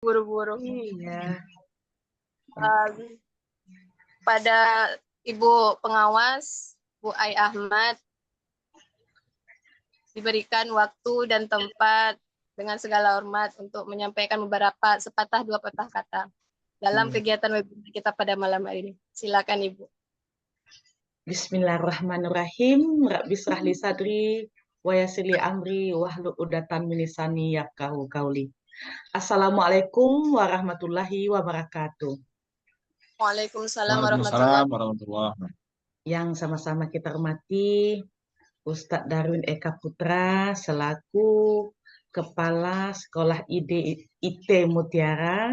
buru-buru. Iya. Pada Ibu Pengawas, Bu Ai Ahmad, diberikan waktu dan tempat dengan segala hormat untuk menyampaikan beberapa sepatah dua patah kata dalam kegiatan webinar kita pada malam hari ini. Silakan Ibu. Bismillahirrahmanirrahim. Rabbi shrah li sadri wa yassir li amri wahlul 'uqdatam min lisani yafqahu qauli. Assalamualaikum warahmatullahi wabarakatuh. Waalaikumsalam Waalaikumsalam warahmatullahi wabarakatuh. Yang sama-sama kita hormati Ustadz Darwin Eka Putra selaku Kepala Sekolah IT Mutiara,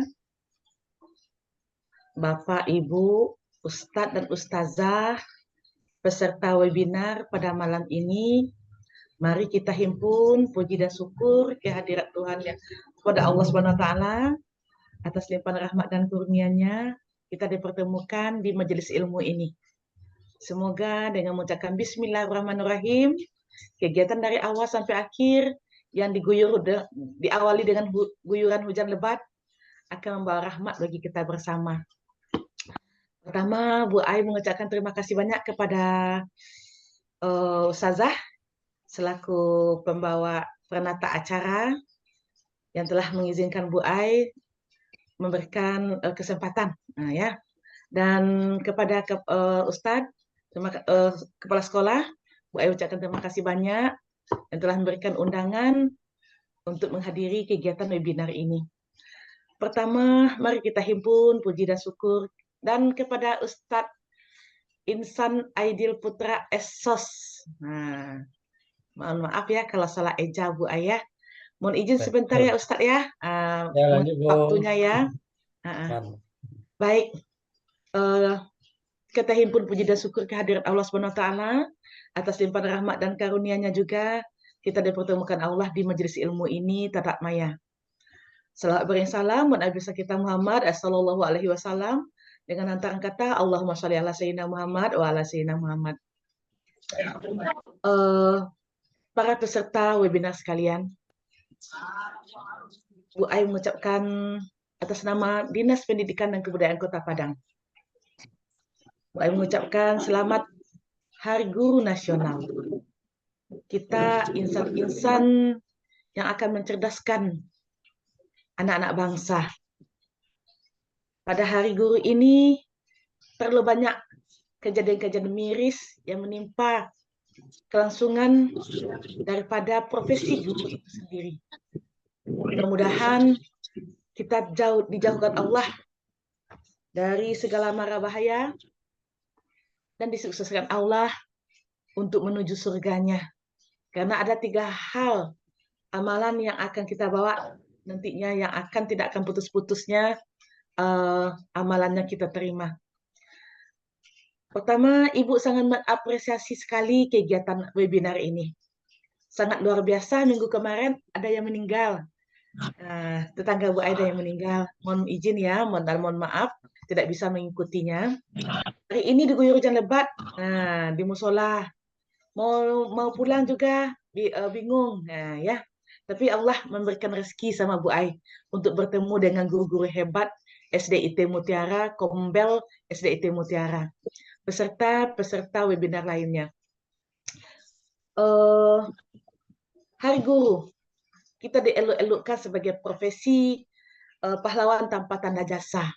Bapak Ibu Ustadz dan Ustazah peserta webinar pada malam ini. Mari kita himpun puji dan syukur kehadirat Tuhan yang kepada Allah Subhanahu wa taala atas limpahan rahmat dan kurnia-Nya kita dipertemukan di majelis ilmu ini. Semoga dengan mengucapkan bismillahirrahmanirrahim, kegiatan dari awal sampai akhir yang diawali dengan guyuran hujan lebat akan membawa rahmat bagi kita bersama. Pertama, Bu Ai mengucapkan terima kasih banyak kepada Ustazah selaku pembawa penata acara yang telah mengizinkan Bu Ai memberikan kesempatan, ya. Dan kepada Ustadz, Kepala Sekolah, Bu Ai ucapkan terima kasih banyak yang telah memberikan undangan untuk menghadiri kegiatan webinar ini. Pertama, mari kita himpun puji dan syukur dan kepada Ustadz Insan Aidil Putra Esos. Nah, mohon maaf ya kalau salah eja Bu Ayah. Mohon izin sebentar ya Ustadz ya. Lanjut, Bu. Waktunya ya. Baik. Kita himpun puji dan syukur kehadirat Allah Subhanahu wa taala atas limpahan rahmat dan karunia-Nya juga kita dipertemukan Allah di majelis ilmu ini tadak maya. Salawat salam buat Nabi kita Muhammad sallallahu alaihi wasallam dengan hantaran kata Allahumma sholli ala sayyidina Muhammad wa ala sayyidina Muhammad. Para peserta webinar sekalian, Bu Ai mengucapkan atas nama Dinas Pendidikan dan Kebudayaan Kota Padang. Bu Ai mengucapkan selamat Hari Guru Nasional. Kita insan-insan yang akan mencerdaskan anak-anak bangsa. Pada Hari Guru ini perlu banyak kejadian-kejadian miris yang menimpa kelangsungan daripada profesi guru itu sendiri. Mudah-mudahan kita dijauhkan Allah dari segala mara bahaya dan disukseskan Allah untuk menuju surganya. Karena ada 3 hal amalan yang akan kita bawa nantinya yang tidak akan putus-putusnya amalannya kita terima. Pertama, Ibu sangat mengapresiasi sekali kegiatan webinar ini. Sangat luar biasa, minggu kemarin ada yang meninggal. Tetangga Bu Aida yang meninggal. Mohon izin ya, mohon maaf tidak bisa mengikutinya. Hari ini diguyur hujan lebat di musola. Mau pulang juga bingung. Ya. Tapi Allah memberikan rezeki sama Bu Ai untuk bertemu dengan guru-guru hebat SDIT Mutiara, Kombel SDIT Mutiara, peserta webinar lainnya. Hari Guru, kita dieluk-elukkan sebagai profesi pahlawan tanpa tanda jasa.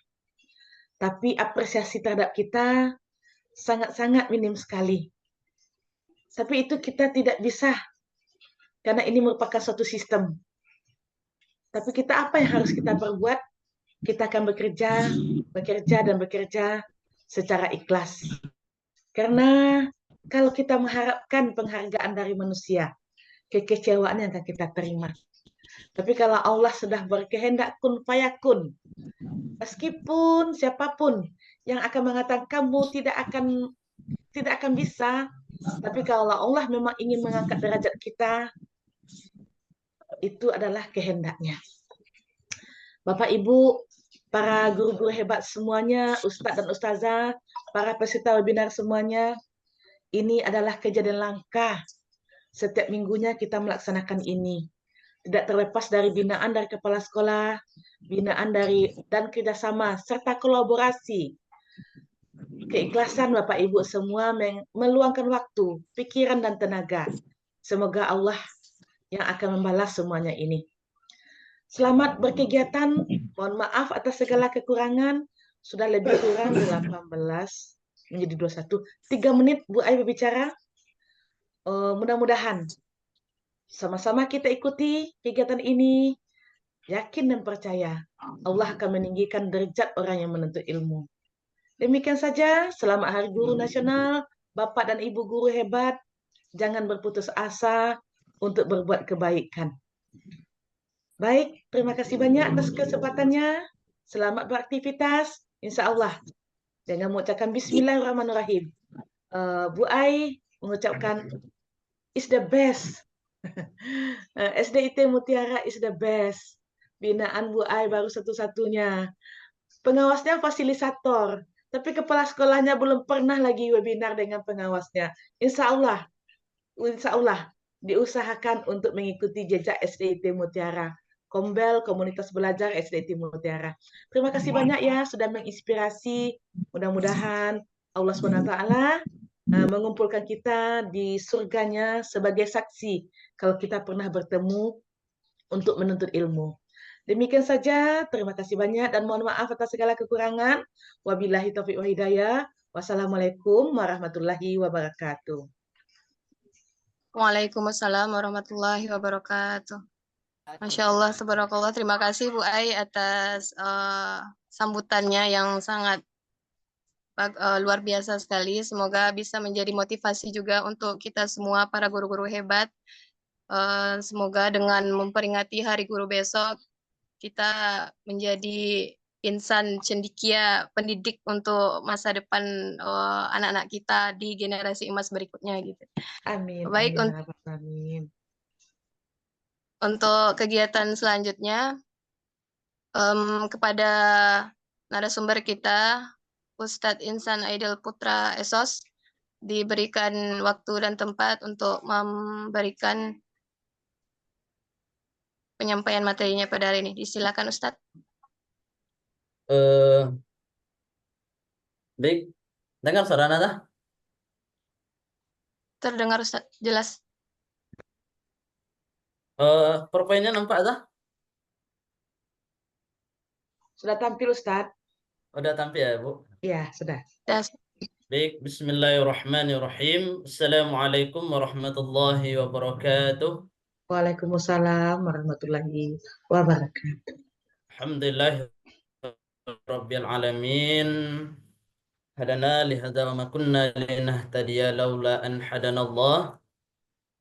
Tapi apresiasi terhadap kita sangat-sangat minim sekali. Tapi itu kita tidak bisa, karena ini merupakan suatu sistem. Tapi kita apa yang harus kita perbuat? Kita akan bekerja secara ikhlas. Karena kalau kita mengharapkan penghargaan dari manusia, kekecewaan yang akan kita terima. Tapi kalau Allah sudah berkehendak kun fayakun, meskipun siapapun yang akan mengatakan kamu tidak akan bisa, tapi kalau Allah memang ingin mengangkat derajat kita, itu adalah kehendaknya. Bapak Ibu, para guru-guru hebat semuanya, Ustadz dan Ustazah, para peserta webinar semuanya, ini adalah kejadian langka. Setiap minggunya kita melaksanakan ini. tidak terlepas dari binaan dari kepala sekolah, binaan dan kerjasama serta kolaborasi. Keikhlasan Bapak Ibu semua meluangkan waktu, pikiran dan tenaga. Semoga Allah yang akan membalas semuanya ini. Selamat berkegiatan. Mohon maaf atas segala kekurangan. Sudah lebih kurang 18 menjadi 21. 3 menit Bu Ai berbicara. Mudah-mudahan sama-sama kita ikuti kegiatan ini. Yakin dan percaya Allah akan meninggikan derajat orang yang menuntut ilmu. Demikian saja. Selamat Hari Guru Nasional. Bapak dan Ibu guru hebat. Jangan berputus asa untuk berbuat kebaikan. Baik, terima kasih banyak atas kesempatannya. Selamat beraktivitas. Insya Allah. Dengan mengucapkan Bismillahirrahmanirrahim. Bu Ai mengucapkan is the best. SDIT Mutiara is the best. Binaan Bu Ai baru satu-satunya. Pengawasnya fasilitator. Tapi kepala sekolahnya belum pernah lagi webinar dengan pengawasnya. Insya Allah diusahakan untuk mengikuti jejak SDIT Mutiara. Kombel Komunitas Belajar SDIT Mutiara. Terima kasih banyak ya sudah menginspirasi. Mudah-mudahan Allah SWT mengumpulkan kita di surganya sebagai saksi kalau kita pernah bertemu untuk menuntut ilmu. Demikian saja, terima kasih banyak dan mohon maaf atas segala kekurangan. Wabillahi taufiq wa hidayah. Wassalamualaikum warahmatullahi wabarakatuh. Waalaikumsalam warahmatullahi wabarakatuh. Masya Allah, tabarakallah. Terima kasih Bu Ai atas sambutannya yang sangat luar biasa sekali. Semoga bisa menjadi motivasi juga untuk kita semua para guru-guru hebat. Semoga dengan memperingati Hari Guru besok, kita menjadi insan cendekia pendidik untuk masa depan anak-anak kita di generasi emas berikutnya gitu. Amin. Baik, Amin. Untuk kegiatan selanjutnya kepada narasumber kita Ustadz Insan Aidil Putra Esos diberikan waktu dan tempat untuk memberikan penyampaian materinya pada hari ini. Disilakan Ustadz. Baik, dengar suara Nada? Terdengar Ustadz, jelas. PowerPoint-nya nampak dah? Sudah tampil Ustadz? Udah tampil ya Bu? Iya, sudah. Baik, bismillahirrahmanirrahim. Assalamualaikum warahmatullahi wabarakatuh. Waalaikumsalam warahmatullahi wabarakatuh. Alhamdulillah Rabbil alamin. Hadana lihada wa ma kunna linahtadiya laula an hadana Allah.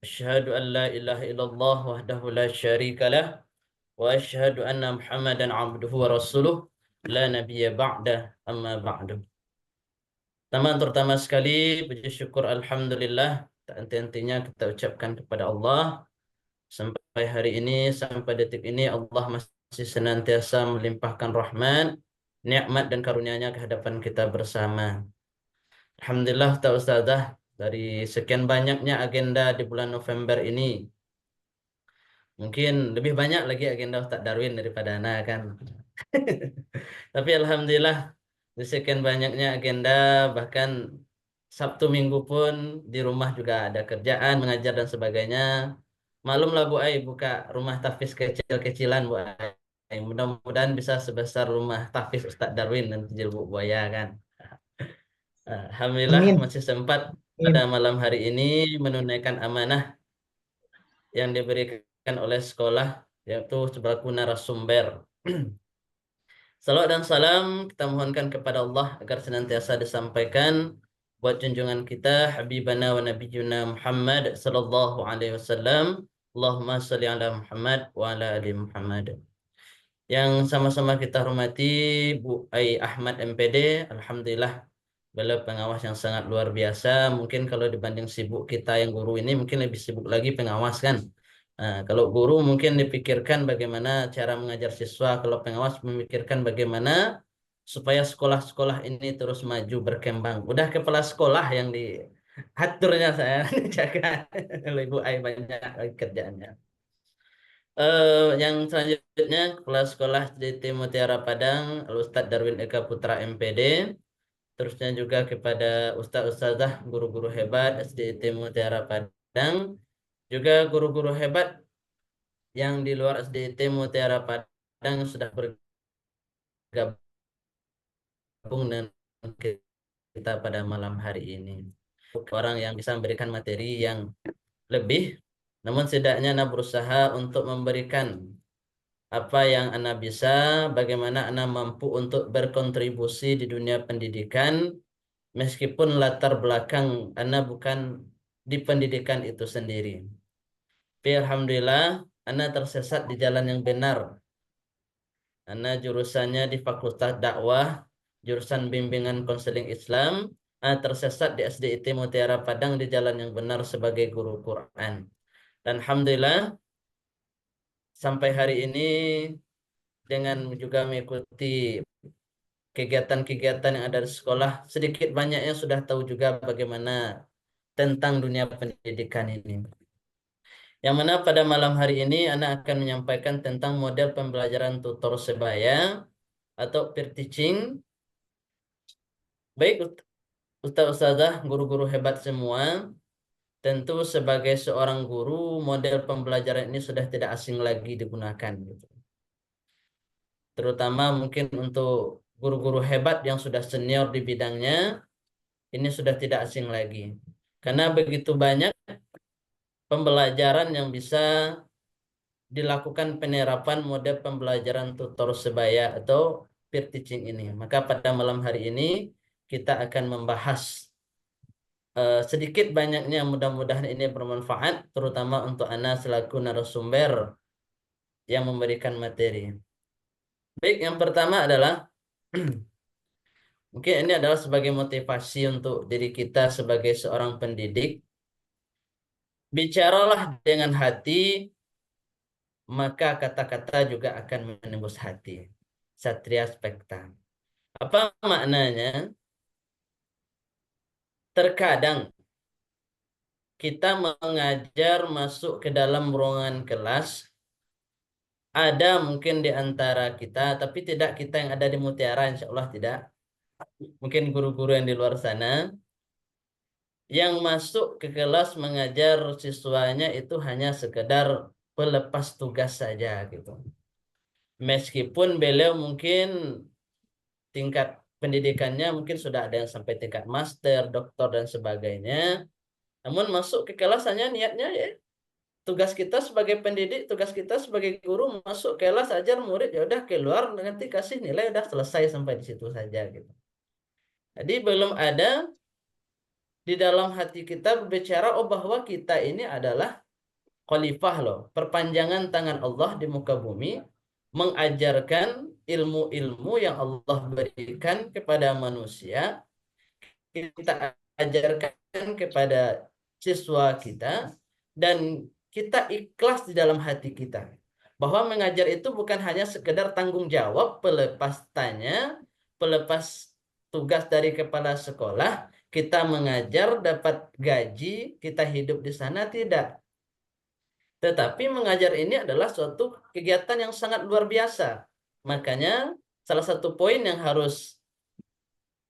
Asyhadu an la ilaha illallah wahdahu la syarika lah wa asyhadu anna Muhammadan abduhu wa rasuluh la nabiyya ba'da amma ba'du. Terutama sekali puji syukur alhamdulillah tak henti-hentinya kita ucapkan kepada Allah. Sampai hari ini, sampai detik ini Allah masih senantiasa melimpahkan rahmat, nikmat dan karunia-Nya ke hadapan kita bersama. Alhamdulillah Ustazah, dari sekian banyaknya agenda di bulan November ini, mungkin lebih banyak lagi agenda Ustaz Darwin daripada Ana kan. Tapi alhamdulillah di sekian banyaknya agenda, bahkan Sabtu Minggu pun di rumah juga ada kerjaan, mengajar dan sebagainya. Malumlah Bu Ai buka rumah tahfiz kecil-kecilan Bu Ai. Mudah-mudahan bisa sebesar rumah tahfiz Ustaz Darwin dan Jilbu Buaya kan. Alhamdulillah Amin. masih sempat pada malam hari ini menunaikan amanah yang diberikan oleh sekolah, yaitu sebagai narasumber. Salawat dan salam kita mohonkan kepada Allah agar senantiasa disampaikan buat junjungan kita Habibana wa Nabiyuna Muhammad sallallahu alaihi wasallam. Allahumma shalli ala Muhammad wa ala ali Muhammad. Yang sama-sama kita hormati Bu Ai Ahmad MPD, alhamdulillah beliau pengawas yang sangat luar biasa. Mungkin kalau dibanding sibuk kita yang guru ini mungkin lebih sibuk lagi pengawas kan. Nah, kalau guru mungkin dipikirkan bagaimana cara mengajar siswa, kalau pengawas memikirkan bagaimana supaya sekolah-sekolah ini terus maju berkembang. Udah kepala sekolah yang diaturnya saya jaga oleh Bu Ai banyak lagi kerjaannya. Yang selanjutnya Kepala Sekolah SDT Mutiara Padang Al-Ustadz Darwin Eka Putra MPD. Terusnya juga kepada Ustadz-Ustadzah, guru-guru hebat SDT Mutiara Padang, juga guru-guru hebat yang di luar SDT Mutiara Padang yang sudah bergabung dengan kita pada malam hari ini. Orang yang bisa memberikan materi yang lebih, namun setidaknya Anda berusaha untuk memberikan apa yang Anda bisa, bagaimana Anda mampu untuk berkontribusi di dunia pendidikan, meskipun latar belakang Anda bukan di pendidikan itu sendiri. Tapi alhamdulillah, Anda tersesat di jalan yang benar. Anda jurusannya di Fakultas Dakwah, jurusan bimbingan konseling Islam, Anda tersesat di SDIT Mutiara Padang di jalan yang benar sebagai guru Quran. Dan alhamdulillah, sampai hari ini dengan juga mengikuti kegiatan-kegiatan yang ada di sekolah, sedikit banyaknya sudah tahu juga bagaimana tentang dunia pendidikan ini. Yang mana pada malam hari ini Anda akan menyampaikan tentang model pembelajaran tutor sebaya atau peer teaching. Baik Ustaz-Ustazah, guru-guru hebat semua, tentu sebagai seorang guru, model pembelajaran ini sudah tidak asing lagi digunakan, gitu. Terutama mungkin untuk guru-guru hebat yang sudah senior di bidangnya, ini sudah tidak asing lagi. Karena begitu banyak pembelajaran yang bisa dilakukan penerapan model pembelajaran tutor sebaya atau peer teaching ini. Maka pada malam hari ini kita akan membahas sedikit banyaknya, mudah-mudahan ini bermanfaat, terutama untuk Anda selaku narasumber yang memberikan materi. Baik, yang pertama adalah mungkin ini adalah sebagai motivasi untuk diri kita sebagai seorang pendidik. Bicaralah dengan hati, maka kata-kata juga akan menembus hati. Satria Spekta. Apa maknanya? Terkadang kita mengajar masuk ke dalam ruangan kelas, ada mungkin di antara kita, tapi tidak kita yang ada di Mutiara, insya Allah tidak. Mungkin guru-guru yang di luar sana, yang masuk ke kelas mengajar siswanya itu hanya sekedar pelepas tugas saja gitu. Meskipun beliau mungkin tingkat pendidikannya mungkin sudah ada yang sampai tingkat master, doktor dan sebagainya. Namun masuk ke kelas hanya niatnya ya tugas kita sebagai pendidik, tugas kita sebagai guru masuk kelas ajar murid ya udah keluar nanti kasih nilai udah selesai sampai di situ saja gitu. Jadi belum ada di dalam hati kita berbicara oh bahwa kita ini adalah khalifah loh, perpanjangan tangan Allah di muka bumi, mengajarkan ilmu-ilmu yang Allah berikan kepada manusia, kita ajarkan kepada siswa kita, dan kita ikhlas di dalam hati kita bahwa mengajar itu bukan hanya sekedar tanggung jawab pelepas tanya, pelepas tugas dari kepala sekolah, kita mengajar dapat gaji, kita hidup di sana, tidak. Tetapi mengajar ini adalah suatu kegiatan yang sangat luar biasa. Makanya salah satu poin yang harus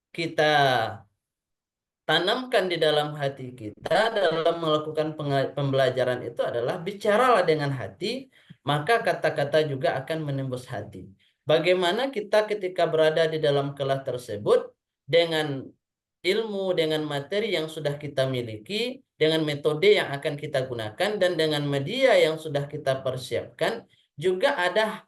kita tanamkan di dalam hati kita dalam melakukan pembelajaran itu adalah bicaralah dengan hati, maka kata-kata juga akan menembus hati. Bagaimana kita ketika berada di dalam kelas tersebut dengan ilmu, dengan materi yang sudah kita miliki, dengan metode yang akan kita gunakan, dan dengan media yang sudah kita persiapkan, juga ada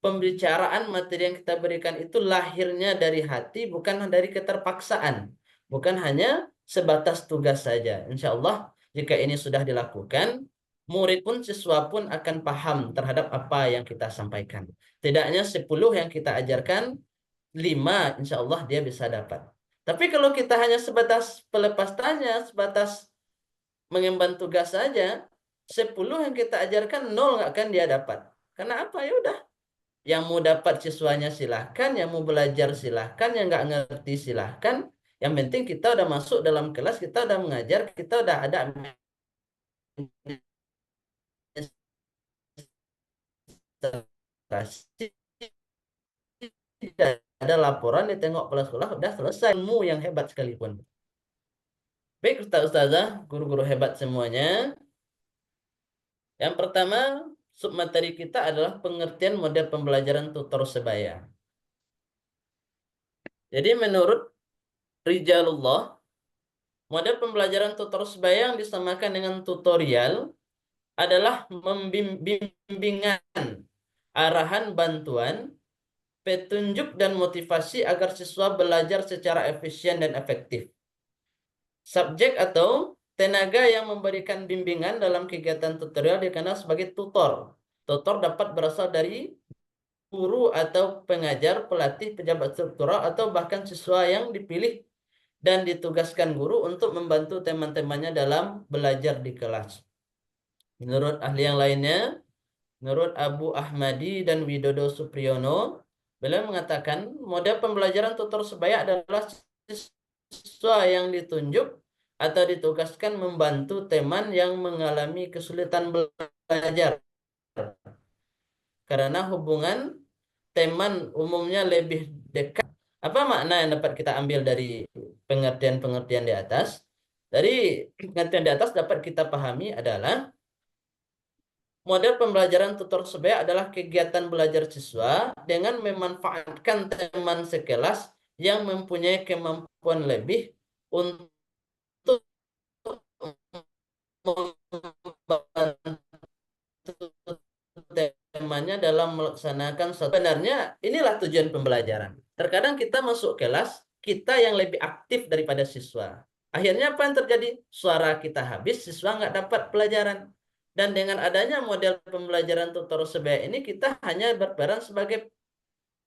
pembicaraan materi yang kita berikan itu lahirnya dari hati, bukan dari keterpaksaan. Bukan hanya sebatas tugas saja. Insya Allah, jika ini sudah dilakukan, murid pun, siswa pun akan paham terhadap apa yang kita sampaikan. Tidaknya 10 yang kita ajarkan, 5 insya Allah dia bisa dapat. Tapi kalau kita hanya sebatas pelepas tanya, sebatas mengemban tugas saja, 10 yang kita ajarkan 0 nggak akan dia dapat. Karena apa? Ya udah, yang mau dapat siswanya silahkan, yang mau belajar silahkan, yang nggak ngerti silahkan. Yang penting kita udah masuk dalam kelas, kita udah mengajar, kita udah ada konsentrasi, tidak ada laporan, ditengok kepala sekolah, udah selesai ilmu yang hebat sekalipun. Baik, Ustazah, guru-guru hebat semuanya. Yang pertama, submateri kita adalah pengertian model pembelajaran tutor sebaya. Jadi menurut Rijalullah, model pembelajaran tutor sebaya yang disamakan dengan tutorial adalah bimbingan, arahan, bantuan, petunjuk, dan motivasi agar siswa belajar secara efisien dan efektif. Subjek atau tenaga yang memberikan bimbingan dalam kegiatan tutorial dikenal sebagai tutor. Tutor dapat berasal dari guru atau pengajar, pelatih, pejabat struktural, atau bahkan siswa yang dipilih dan ditugaskan guru untuk membantu teman-temannya dalam belajar di kelas. Menurut ahli yang lainnya, menurut Abu Ahmadi dan Widodo Supriyono, beliau mengatakan model pembelajaran tutor sebaya adalah siswa yang ditunjuk atau ditugaskan membantu teman yang mengalami kesulitan belajar. Karena hubungan teman umumnya lebih dekat. Apa makna yang dapat kita ambil dari pengertian-pengertian di atas? Dari pengertian di atas dapat kita pahami adalah model pembelajaran tutor sebaya adalah kegiatan belajar siswa dengan memanfaatkan teman sekelas yang mempunyai kemampuan lebih untuk membantu temannya dalam melaksanakan sebenarnya inilah tujuan pembelajaran. Terkadang kita masuk kelas, kita yang lebih aktif daripada siswa. Akhirnya apa yang terjadi? Suara kita habis, siswa nggak dapat pelajaran. Dan dengan adanya model pembelajaran tutor sebaya ini, kita hanya berperan sebagai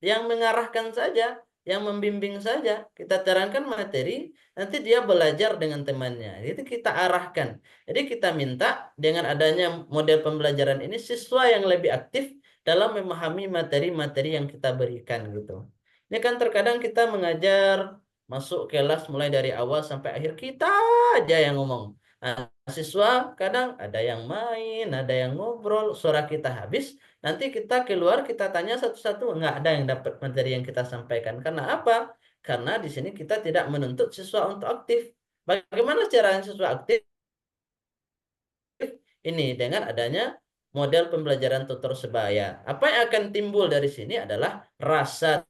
yang mengarahkan saja, yang membimbing saja. Kita terangkan materi, nanti dia belajar dengan temannya. Itu kita arahkan. Jadi kita minta dengan adanya model pembelajaran ini, siswa yang lebih aktif dalam memahami materi-materi yang kita berikan gitu. Ini kan terkadang kita mengajar, masuk kelas mulai dari awal sampai akhir, kita aja yang ngomong. Nah, siswa kadang ada yang main, ada yang ngobrol, suara kita habis. Nanti kita keluar, kita tanya satu-satu, nggak ada yang dapat materi yang kita sampaikan. Karena apa? Karena di sini kita tidak menuntut siswa untuk aktif. Bagaimana cara siswa aktif? Ini dengan adanya model pembelajaran tutor sebaya. Apa yang akan timbul dari sini adalah rasa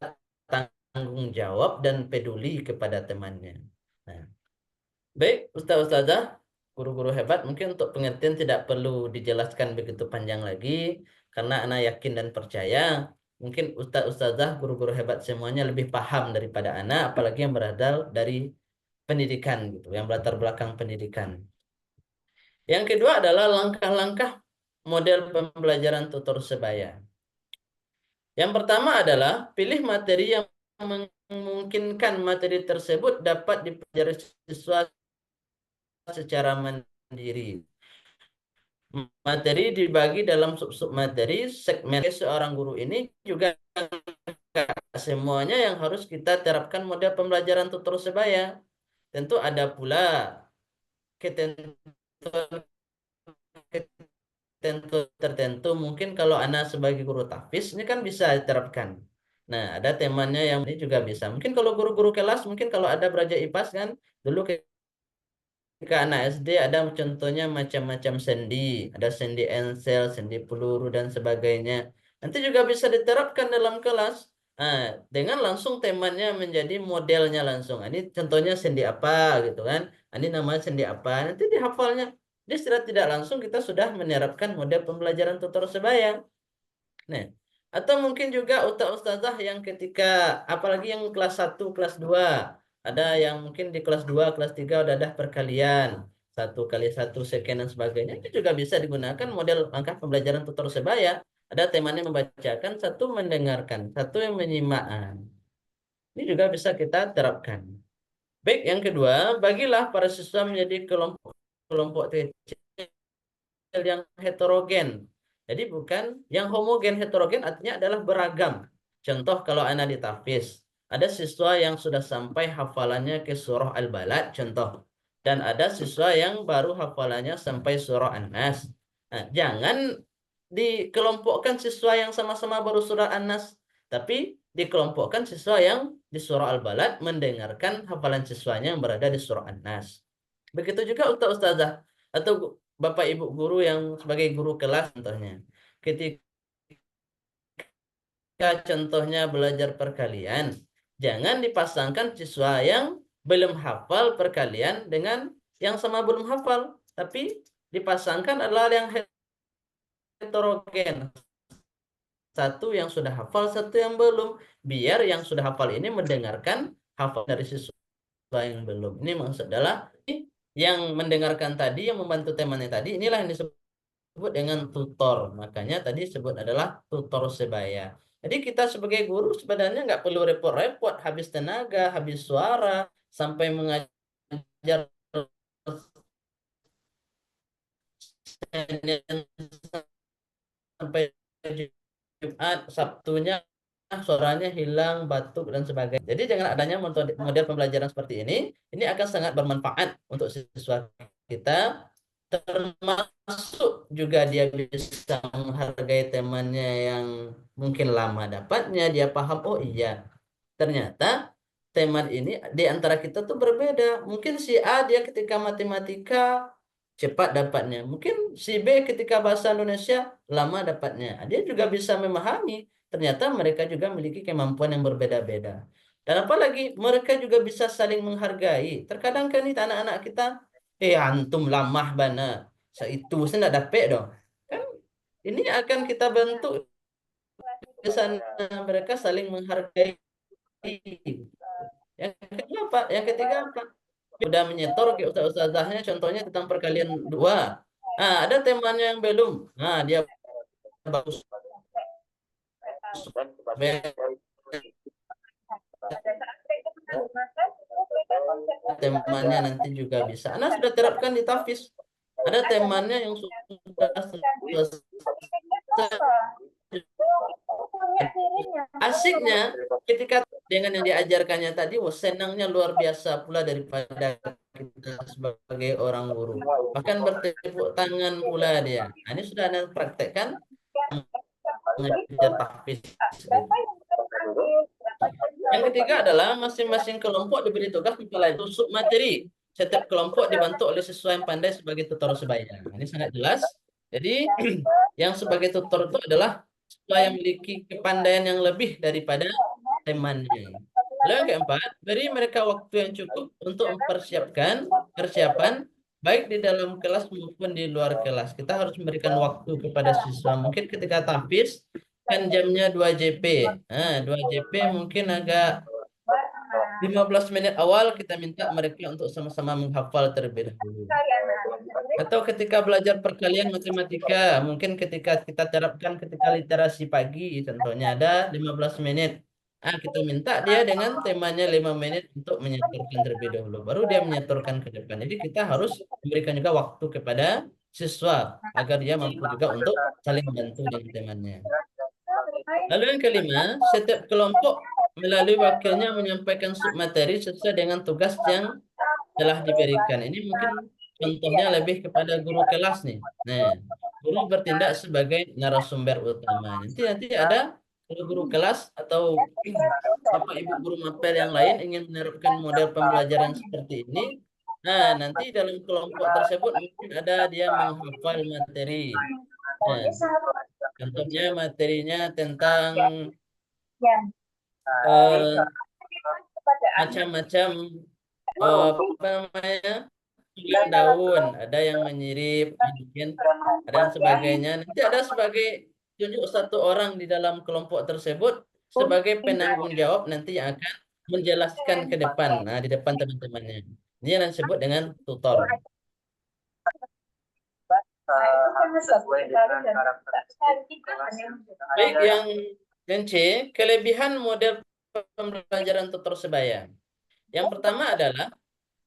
tanggung jawab dan peduli kepada temannya. Nah, baik, Ustaz-Ustazah, guru-guru hebat, mungkin untuk pengertian tidak perlu dijelaskan begitu panjang lagi, karena anak yakin dan percaya, mungkin Ustaz-Ustazah, guru-guru hebat semuanya lebih paham daripada anak, apalagi yang berasal dari pendidikan, gitu, yang berlatar belakang pendidikan. Yang kedua adalah langkah-langkah model pembelajaran tutor sebaya. Yang pertama adalah pilih materi yang memungkinkan materi tersebut dapat dipelajari siswa secara mandiri. Materi dibagi dalam sub-sub materi, segmen. Seorang guru ini juga semuanya yang harus kita terapkan model pembelajaran tutor sebaya. Tentu ada pula ketentuan tertentu. Mungkin kalau anak sebagai guru tahfiz ini kan bisa diterapkan. Nah, ada temannya yang ini juga bisa. Mungkin kalau guru-guru kelas, mungkin kalau ada belajar IPAS kan, dulu ketika anak SD ada contohnya macam-macam sendi, ada sendi ensel, sendi peluru dan sebagainya. Nanti juga bisa diterapkan dalam kelas. Nah, dengan langsung temannya menjadi modelnya langsung. Ini contohnya sendi apa gitu kan? Ini namanya sendi apa? Nanti dihafalnya. Jadi secara tidak langsung kita sudah menerapkan model pembelajaran tutor sebaya. Nah, atau mungkin juga ustazah yang ketika apalagi yang kelas 1, kelas 2, ada yang mungkin di kelas 2, kelas 3 udah ada perkalian 1 kali 1 sekian dan sebagainya. Itu juga bisa digunakan model langkah pembelajaran tutor sebaya. Ada temanya membacakan, satu mendengarkan, satu yang menyimak. Ini juga bisa kita terapkan. Baik, yang kedua, bagilah para siswa menjadi kelompok kecil yang heterogen. Jadi bukan yang homogen. Heterogen artinya adalah beragam. Contoh kalau anak di tahfiz, ada siswa yang sudah sampai hafalannya ke surah Al-Balad, contoh. Dan ada siswa yang baru hafalannya sampai surah An-Nas. Nah, jangan dikelompokkan siswa yang sama-sama baru surah An-Nas, tapi dikelompokkan siswa yang di surah Al-Balad mendengarkan hafalan siswanya yang berada di surah An-Nas. Begitu juga ustazah atau bapak ibu guru yang sebagai guru kelas contohnya. Ketika contohnya belajar perkalian, jangan dipasangkan siswa yang belum hafal perkalian dengan yang sama belum hafal, tapi dipasangkan adalah yang heterogen. Satu yang sudah hafal, satu yang belum. Biar yang sudah hafal ini mendengarkan hafal dari siswa yang belum. Ini maksud adalah yang mendengarkan tadi, yang membantu temannya tadi, inilah yang disebut dengan tutor. Makanya tadi disebut adalah tutor sebaya. Jadi kita sebagai guru sebenarnya nggak perlu repot-repot, habis tenaga, habis suara, sampai mengajar sampai Jumat, Sabtunya suaranya hilang, batuk dan sebagainya. Jadi jangan adanya model pembelajaran seperti ini akan sangat bermanfaat untuk siswa kita, termasuk juga dia bisa menghargai temannya yang mungkin lama dapatnya, dia paham, oh iya, ternyata teman ini di antara kita tuh berbeda. Mungkin si A dia ketika matematika cepat dapatnya. Mungkin si B ketika bahasa Indonesia lama dapatnya. Dia juga bisa memahami. Ternyata mereka juga memiliki kemampuan yang berbeda-beda. Dan apalagi mereka juga bisa saling menghargai. Terkadang kan itu anak-anak kita, antum lamah bana. Itu saya tidak dapat dong. Kan ini akan kita bentuk di sana mereka saling menghargai. Yang kedua apa? Yang ketiga apa? Udah menyetor ke ustazahnya contohnya tentang perkalian 2. Nah, ada temannya yang belum. Nah, dia bagus. Temannya nanti juga bisa. Nah, sudah terapkan di Tafis. Ada temannya yang sudah selesai. Asiknya ketika dengan yang diajarkannya tadi, senangnya luar biasa pula daripada kita sebagai orang guru. Bahkan bertepuk tangan pula dia. Nah, ini sudah Anda praktekkan mengajar tahfiz. Yang ketiga adalah masing-masing kelompok diberi tugas mempelajari submateri. Setiap kelompok dibantu oleh siswa yang pandai sebagai tutor sebaya. Nah, ini sangat jelas. Jadi yang sebagai tutor itu adalah siswa yang memiliki kepandaian yang lebih daripada temannya. Lalu yang keempat, beri mereka waktu yang cukup untuk mempersiapkan persiapan baik di dalam kelas maupun di luar kelas. Kita harus memberikan waktu kepada siswa. Mungkin ketika tahfiz kan jamnya 2 JP. Nah, 2 JP mungkin agak 15 menit awal kita minta mereka untuk sama-sama menghafal terlebih dahulu. Atau ketika belajar perkalian matematika, mungkin ketika kita terapkan ketika literasi pagi, contohnya ada 15 menit. Kita minta dia dengan temanya 5 menit untuk menyetorkan terlebih dahulu. Baru dia menyetorkan ke depan. Jadi kita harus memberikan juga waktu kepada siswa agar dia mampu juga untuk saling membantu dengan temannya. Lalu yang kelima, setiap kelompok melalui wakilnya menyampaikan submateri sesuai dengan tugas yang telah diberikan. Ini mungkin contohnya lebih kepada guru kelas nih. Nah, guru bertindak sebagai narasumber utama. Nanti ada guru kelas atau bapak ibu guru mapel yang lain ingin menerapkan model pembelajaran seperti ini. Nah, nanti dalam kelompok tersebut mungkin ada dia menghafal materi. Nah, contohnya materinya tentang macam-macam apa namanya daun, ada yang menyirip, mungkin ada yang sebagainya. Nanti ada sebagai tunjuk satu orang di dalam kelompok tersebut sebagai penanggung jawab nanti yang akan menjelaskan ke depan, nah di depan teman-temannya. Ini yang disebut dengan tutor. Baik, yang C, kelebihan model pembelajaran tutor sebaya. Yang pertama adalah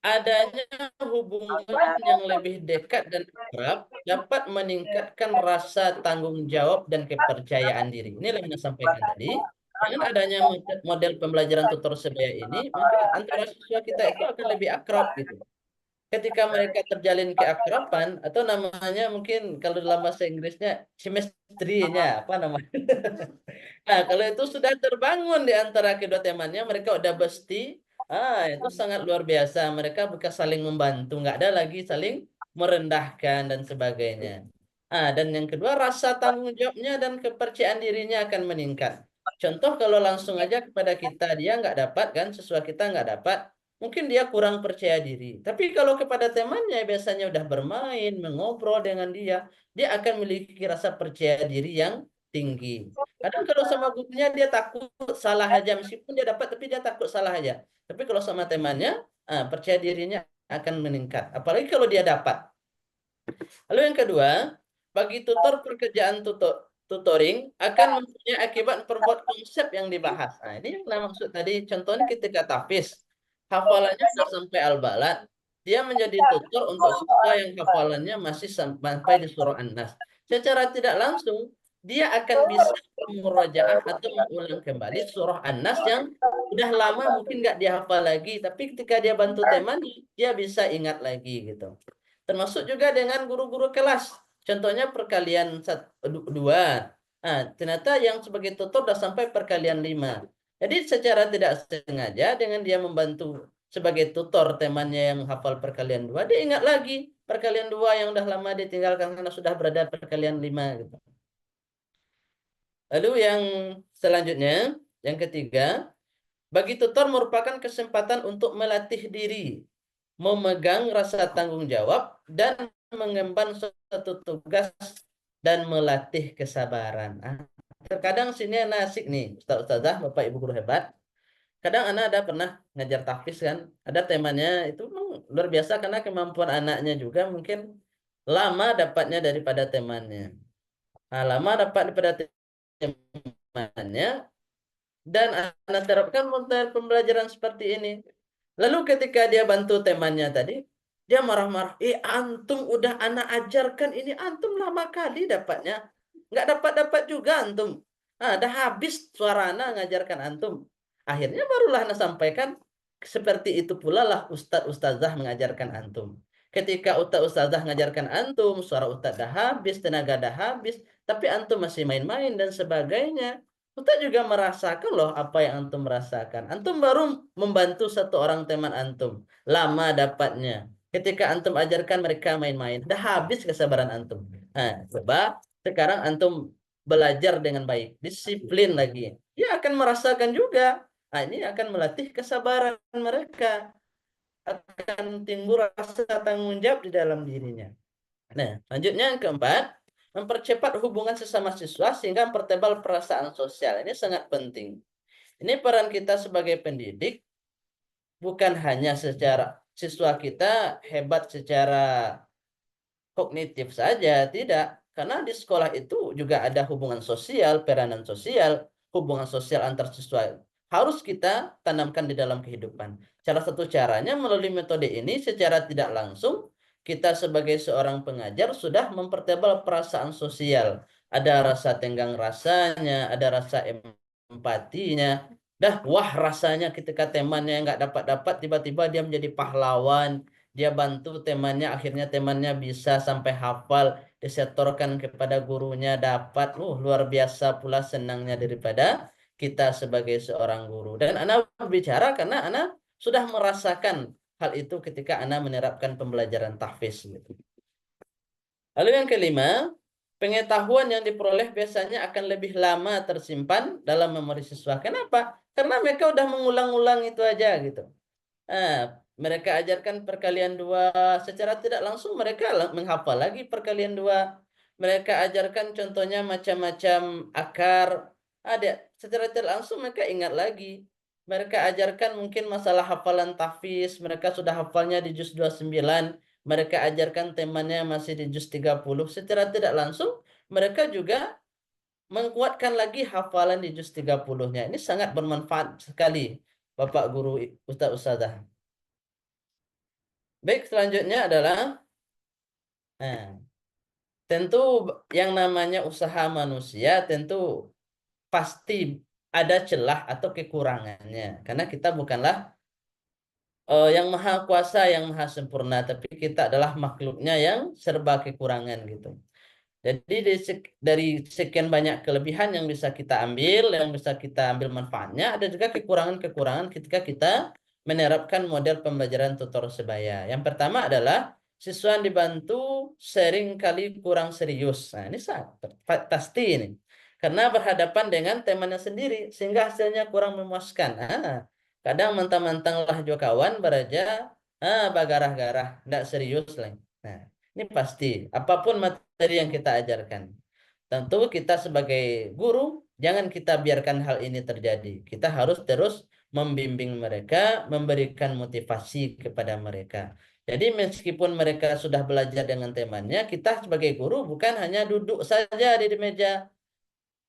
adanya hubungan yang lebih dekat dan akrab dapat meningkatkan rasa tanggung jawab dan kepercayaan diri. Inilah yang saya sampaikan tadi. Dengan adanya model pembelajaran tutor sebaya ini, maka antara siswa kita itu akan lebih akrab gitu. ketika mereka terjalin keakraban atau namanya mungkin kalau dalam bahasa Inggrisnya chemistry-nya apa namanya. Nah, kalau itu sudah terbangun di antara kedua temannya, mereka udah besti, itu sangat luar biasa. Mereka bukan saling membantu, nggak ada lagi saling merendahkan dan sebagainya. Dan yang kedua, rasa tanggung jawabnya dan kepercayaan dirinya akan meningkat. Contoh kalau langsung aja kepada kita, dia nggak dapat kan, sesuai kita nggak dapat, mungkin dia kurang percaya diri. Tapi kalau kepada temannya biasanya udah bermain, mengobrol dengan dia akan memiliki rasa percaya diri yang tinggi. Kadang kalau sama gurunya dia takut salah aja, meskipun dia dapat tapi dia takut salah aja. Tapi kalau sama temannya, percaya dirinya akan meningkat. Apalagi kalau dia dapat. Lalu yang kedua, bagi tutor pekerjaan tutoring akan mempunyai akibat memperbuat konsep yang dibahas. Nah, ini yang maksud tadi, contohnya ketika tahfiz, hafalannya sudah sampai al-balad, dia menjadi tutor untuk siswa yang hafalannya masih sampai di surah An-Nas. Secara tidak langsung, dia akan bisa memurojaah atau mengulang kembali surah An-Nas yang udah lama mungkin nggak dihafal lagi, tapi ketika dia bantu temannya, dia bisa ingat lagi gitu. Termasuk juga dengan guru-guru kelas. Contohnya perkalian 2. Ternyata yang sebagai tutor sudah sampai perkalian 5. Jadi secara tidak sengaja dengan dia membantu sebagai tutor temannya yang hafal perkalian 2, dia ingat lagi perkalian 2 yang sudah lama ditinggalkan karena sudah berada perkalian 5 gitu. Lalu yang selanjutnya, yang ketiga, bagi tutor merupakan kesempatan untuk melatih diri, memegang rasa tanggung jawab, dan mengemban suatu tugas dan melatih kesabaran. Terkadang sini anak asik nih, Ustazah, Bapak Ibu guru hebat. Kadang anak ada pernah ngajar tahfiz kan, ada temannya itu luar biasa karena kemampuan anaknya juga mungkin lama dapatnya daripada temannya. Lama dapat daripada temannya, dan anak terapkan model pembelajaran seperti ini. Lalu ketika dia bantu temannya tadi, dia marah-marah. Antum udah anak ajarkan ini, antum lama kali dapatnya. Nggak dapat-dapat juga antum. Dah habis suara anak ngajarkan antum. Akhirnya barulah anak sampaikan, seperti itu pula lah ustadz-ustazah mengajarkan antum. Ketika ustadz-ustazah mengajarkan antum, suara ustadz dah habis, tenaga dah habis, tapi antum masih main-main dan sebagainya. Ustaz juga merasakan loh apa yang antum merasakan. Antum baru membantu satu orang teman antum. Lama dapatnya. Ketika antum ajarkan mereka main-main. Dah habis kesabaran antum. Coba sekarang antum belajar dengan baik. Disiplin lagi. Dia akan merasakan juga. Ini akan melatih kesabaran mereka. Akan timbul rasa tanggung jawab di dalam dirinya. Nah, selanjutnya yang keempat, mempercepat hubungan sesama siswa sehingga mempertebal perasaan sosial. Ini sangat penting. Ini peran kita sebagai pendidik, bukan hanya secara siswa kita hebat secara kognitif saja, tidak. Karena di sekolah itu juga ada hubungan sosial, peranan sosial, hubungan sosial antar siswa. Harus kita tanamkan di dalam kehidupan. Salah satu caranya melalui metode ini secara tidak langsung, kita sebagai seorang pengajar sudah mempertebal perasaan sosial. Ada rasa tenggang rasanya, ada rasa empatinya. Wah rasanya ketika temannya nggak dapat-dapat, tiba-tiba dia menjadi pahlawan. Dia bantu temannya, akhirnya temannya bisa sampai hafal, disetorkan kepada gurunya, dapat. Luar biasa pula senangnya daripada kita sebagai seorang guru. Dan anak berbicara karena anak sudah merasakan hal itu ketika anak menerapkan pembelajaran tahfiz. Lalu yang kelima, pengetahuan yang diperoleh biasanya akan lebih lama tersimpan dalam memori siswa. Kenapa? Karena mereka udah mengulang-ulang itu aja gitu. Mereka ajarkan perkalian 2 secara tidak langsung, mereka menghafal lagi perkalian 2. Mereka ajarkan contohnya macam-macam akar, secara tidak langsung mereka ingat lagi. Mereka ajarkan mungkin masalah hafalan tahfiz, mereka sudah hafalnya di juz 29, mereka ajarkan temannya masih di juz 30, secara tidak langsung mereka juga menguatkan lagi hafalan di juz 30-nya. Ini sangat bermanfaat sekali, Bapak Guru, Ustaz-Ustazah. Baik, selanjutnya adalah tentu yang namanya usaha manusia tentu pasti ada celah atau kekurangannya. Karena kita bukanlah yang maha kuasa, yang maha sempurna, tapi kita adalah makhluknya yang serba kekurangan gitu. Jadi dari sekian banyak kelebihan yang bisa kita ambil, yang bisa kita ambil manfaatnya, ada juga kekurangan-kekurangan ketika kita menerapkan model pembelajaran tutor sebaya. Yang pertama adalah siswa yang dibantu sering kali kurang serius. Nah, ini pasti ini. Karena berhadapan dengan temannya sendiri, sehingga hasilnya kurang memuaskan. Kadang mentang-mentang lah juga kawan beraja, bagarah-garah, tidak serius lah. Nah, ini pasti, apapun materi yang kita ajarkan. Tentu kita sebagai guru, jangan kita biarkan hal ini terjadi. Kita harus terus membimbing mereka, memberikan motivasi kepada mereka. Jadi meskipun mereka sudah belajar dengan temannya, kita sebagai guru bukan hanya duduk saja di meja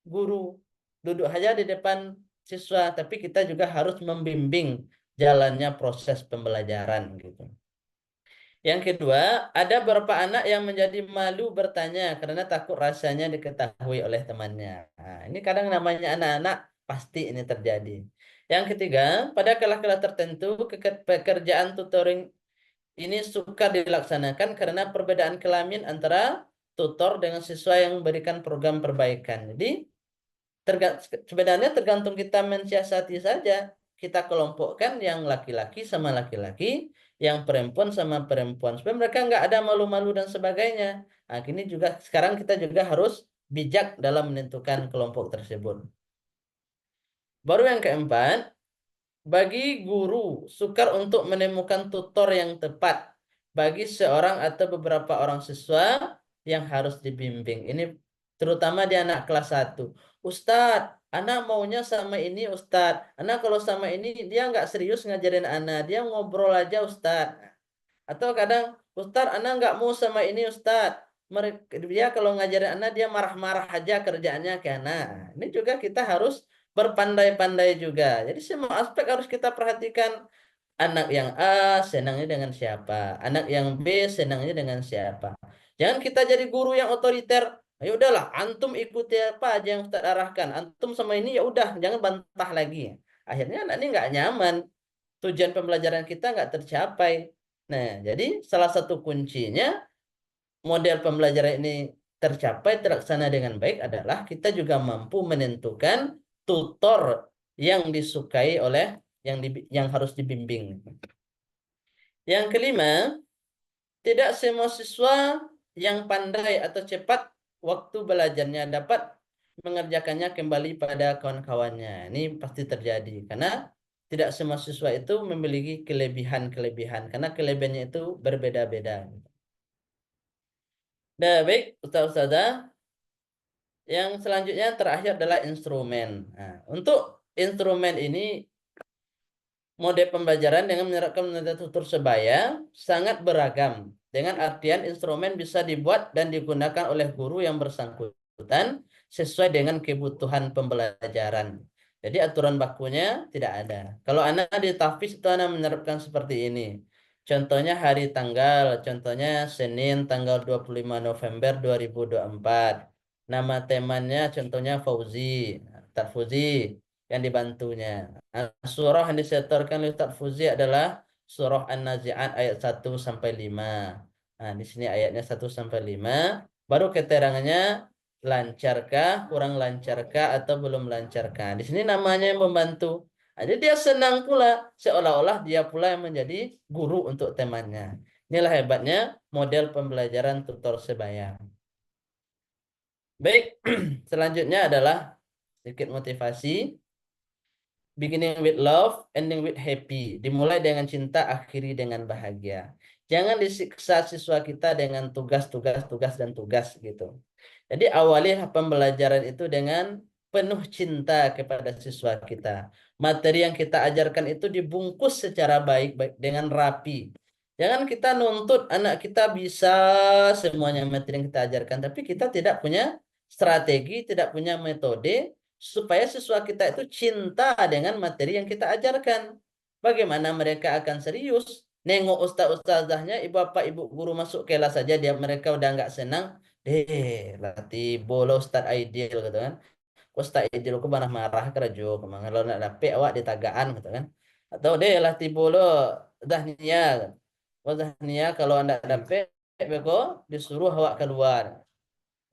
guru, duduk saja di depan siswa, tapi kita juga harus membimbing jalannya proses pembelajaran gitu. Yang kedua, ada beberapa anak yang menjadi malu bertanya karena takut rasanya diketahui oleh temannya. Nah, ini kadang namanya anak-anak, pasti ini terjadi. Yang ketiga, pada kelas-kelas tertentu, pekerjaan tutoring ini suka dilaksanakan karena perbedaan kelamin antara tutor dengan siswa yang memberikan program perbaikan. Jadi, sebenarnya tergantung kita mensiasati saja. Kita kelompokkan yang laki-laki sama laki-laki, yang perempuan sama perempuan. Supaya mereka nggak ada malu-malu dan sebagainya. Nah, ini juga sekarang kita juga harus bijak dalam menentukan kelompok tersebut. Baru yang keempat, bagi guru sukar untuk menemukan tutor yang tepat bagi seorang atau beberapa orang siswa yang harus dibimbing. Ini terutama di anak kelas 1. Ustadz, anak maunya sama ini Ustadz. Anak kalau sama ini dia nggak serius ngajarin anak, dia ngobrol aja Ustadz. Atau kadang, Ustadz, anak nggak mau sama ini Ustadz. Dia kalau ngajarin anak dia marah-marah aja kerjaannya ke anak. Ini juga kita harus berpandai-pandai juga. Jadi semua aspek harus kita perhatikan. Anak yang A senangnya dengan siapa, anak yang B senangnya dengan siapa. Jangan kita jadi guru yang otoriter. Ya udahlah, antum ikuti apa aja yang Ustaz arahkan. Antum sama ini ya udah, jangan bantah lagi. Akhirnya anak ini nggak nyaman. Tujuan pembelajaran kita nggak tercapai. Nah, jadi salah satu kuncinya model pembelajaran ini terlaksana dengan baik adalah kita juga mampu menentukan tutor yang disukai oleh yang harus dibimbing. Yang kelima, tidak semua siswa yang pandai atau cepat waktu belajarnya dapat mengerjakannya kembali pada kawan-kawannya. Ini pasti terjadi karena tidak semua siswa itu memiliki kelebihan-kelebihan karena kelebihannya itu berbeda-beda. Nah, baik, Ustaz-Ustazah. Yang selanjutnya terakhir adalah instrumen. Nah, untuk instrumen ini model pembelajaran dengan menerapkan metode tutur sebaya sangat beragam. Dengan artian instrumen bisa dibuat dan digunakan oleh guru yang bersangkutan sesuai dengan kebutuhan pembelajaran. Jadi aturan bakunya tidak ada. Kalau anak di tahfiz itu anak menerapkan seperti ini. Contohnya hari tanggal, contohnya Senin tanggal 25 November 2024. Nama temannya contohnya Fauzi, Ustaz Fauzi yang dibantunya. Surah yang disetorkan oleh Ustaz Fuzi adalah surah An-Nazi'at ayat 1 sampai 5. Nah, di sini ayatnya 1 sampai 5. Baru keterangannya lancarkah, kurang lancarkah atau belum lancarkah. Di sini namanya yang membantu. Nah, jadi dia senang pula seolah-olah dia pula yang menjadi guru untuk temannya. Inilah hebatnya model pembelajaran tutor sebaya. Baik, selanjutnya adalah sedikit motivasi. Beginning with love, ending with happy. Dimulai dengan cinta, akhiri dengan bahagia. Jangan disiksa siswa kita dengan tugas dan tugas gitu. Jadi awali pembelajaran itu dengan penuh cinta kepada siswa kita. Materi yang kita ajarkan itu dibungkus secara baik dengan rapi. Jangan kita nuntut anak kita bisa semuanya materi yang kita ajarkan, tapi kita tidak punya strategi, tidak punya metode supaya siswa kita itu cinta dengan materi yang kita ajarkan. Bagaimana mereka akan serius? Nengok ustaz-ustazahnya, ibu bapak, ibu guru masuk kelas saja mereka udah nggak senang. Latih bola ustaz ideal gitu kan. Ustaz ideal aku marah-marah kerja, kalau nak dapet awak ditagaan gitu kan. Atau latih bola Zahniyah. Oh, Zahniyah kalau Anda dapat beko disuruh awak keluar.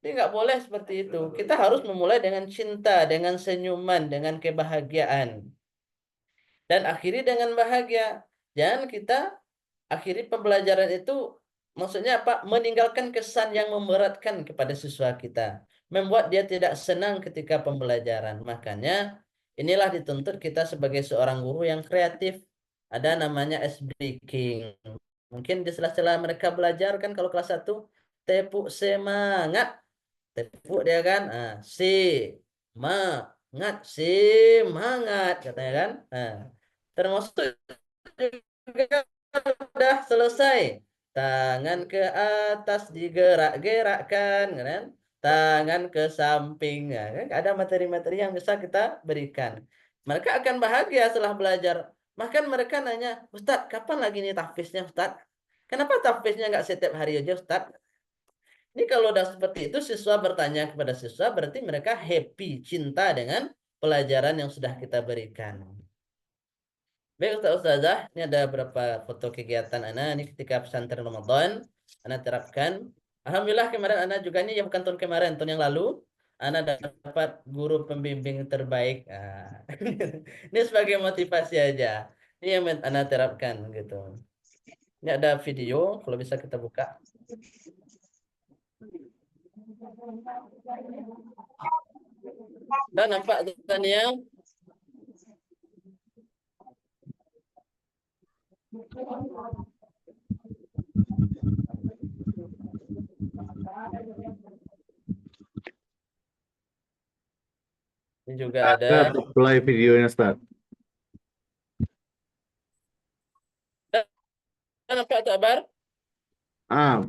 Jadi nggak boleh seperti itu. Kita harus memulai dengan cinta, dengan senyuman, dengan kebahagiaan. Dan akhiri dengan bahagia. Jangan kita akhiri pembelajaran itu maksudnya apa? Meninggalkan kesan yang memberatkan kepada siswa kita. Membuat dia tidak senang ketika pembelajaran. Makanya inilah dituntut kita sebagai seorang guru yang kreatif. Ada namanya ice breaking. Mungkin di sela-sela mereka belajar kan kalau kelas 1 tepuk semangat. Tepuk dia kan. Semangat, semangat katanya kan. Termasuk juga udah selesai. Tangan ke atas digerak-gerakkan, kan? Tangan ke samping, ya, kan? Ada materi-materi yang bisa kita berikan. Mereka akan bahagia setelah belajar. Bahkan mereka nanya, Ustadz, kapan lagi nih tahfiznya, Ustadz? Kenapa tahfiznya nggak setiap hari aja, Ustadz? Ini kalau udah seperti itu, siswa bertanya kepada siswa, berarti mereka happy, cinta dengan pelajaran yang sudah kita berikan. Baik Ustazah, ini ada beberapa foto kegiatan Ana ini ketika pesantren Ramadan. Ana terapkan. Alhamdulillah kemarin Ana juga ini ya bukan tahun kemarin, tahun yang lalu Ana dapat guru pembimbing terbaik. Ini sebagai motivasi aja. Ini yang Ana terapkan gitu. Ini ada video, kalau bisa kita buka. Dan nampak Tania. Ini juga ada play videonya, Ustaz. Nampak tak Bar?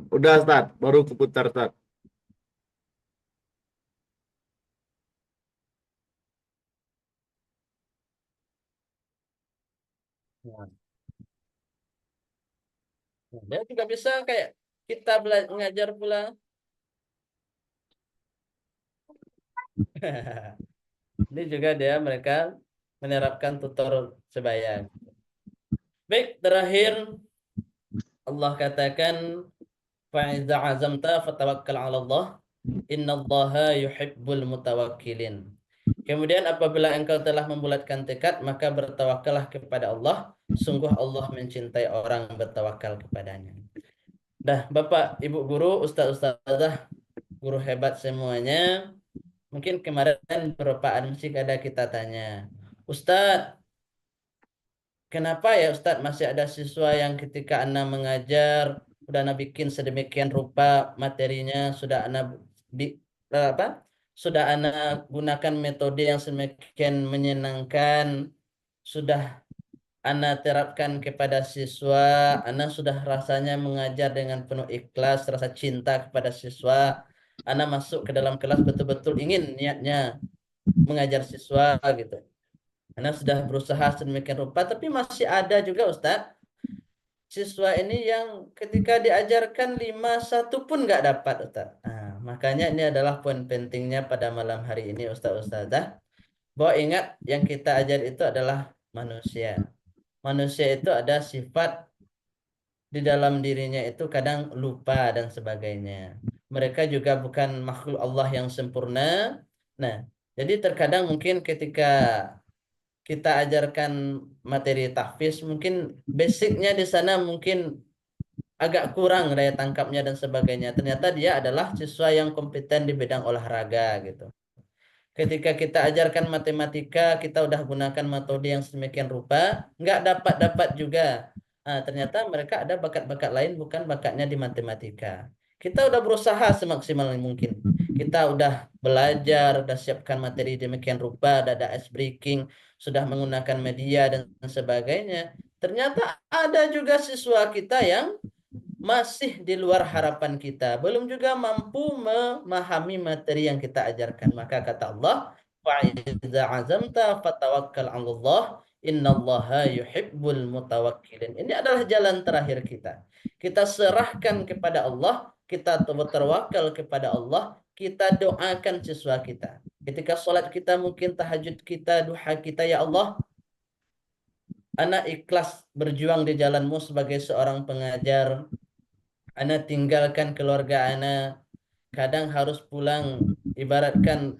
Udah, Ustaz. Baru keputar, Ustaz. Dia juga bisa kayak kita belajar ngajar pula. Ini juga mereka menerapkan tutor sebaya. Baik, terakhir Allah katakan fa'iza azamta fatawakkal 'ala Allah innallaha yuhibbul mutawakkilin. Kemudian apabila engkau telah membulatkan tekad maka bertawakallah kepada Allah, sungguh Allah mencintai orang bertawakal kepadanya. Dah, Bapak, Ibu guru, Ustaz-ustazah, guru hebat semuanya. Mungkin kemarin beberapa admisik ada kita tanya, Ustadz, kenapa ya Ustadz masih ada siswa yang ketika Anda mengajar, udah Anda bikin sedemikian rupa materinya, sudah Anda apa? Sudah Anda gunakan metode yang semakin menyenangkan, sudah Anda terapkan kepada siswa, Anda sudah rasanya mengajar dengan penuh ikhlas, rasa cinta kepada siswa, Anda masuk ke dalam kelas betul-betul ingin niatnya mengajar siswa gitu. Anda sudah berusaha sedemikian rupa, tapi masih ada juga Ustadz, siswa ini yang ketika diajarkan 5 1 pun nggak dapat Ustadz. Makanya ini adalah poin pentingnya pada malam hari ini Ustadz-Ustadzah, bahwa ingat yang kita ajar itu adalah manusia. Manusia itu ada sifat di dalam dirinya itu kadang lupa dan sebagainya. Mereka juga bukan makhluk Allah yang sempurna. Nah, jadi terkadang mungkin ketika kita ajarkan materi tahfiz, mungkin basicnya di sana mungkin agak kurang daya tangkapnya dan sebagainya. Ternyata dia adalah siswa yang kompeten di bidang olahraga gitu. Ketika kita ajarkan matematika, kita udah gunakan metode yang sedemikian rupa, nggak dapat juga. Ternyata mereka ada bakat-bakat lain, bukan bakatnya di matematika. Kita udah berusaha semaksimal mungkin. Kita udah belajar, udah siapkan materi demikian rupa, udah ada ice breaking, sudah menggunakan media dan sebagainya. Ternyata ada juga siswa kita yang masih di luar harapan kita, belum juga mampu memahami materi yang kita ajarkan. Maka kata Allah, "Fa'iza azamta fatawakkal 'ala Allah, innallaha yuhibbul mutawakkilin." Ini adalah jalan terakhir kita. Kita serahkan kepada Allah, kita bertawakal kepada Allah, kita doakan siswa kita. Ketika sholat kita mungkin tahajud kita, duha kita, ya Allah, Ana ikhlas berjuang di jalanmu sebagai seorang pengajar. Ana tinggalkan keluarga ana. Kadang harus pulang, ibaratkan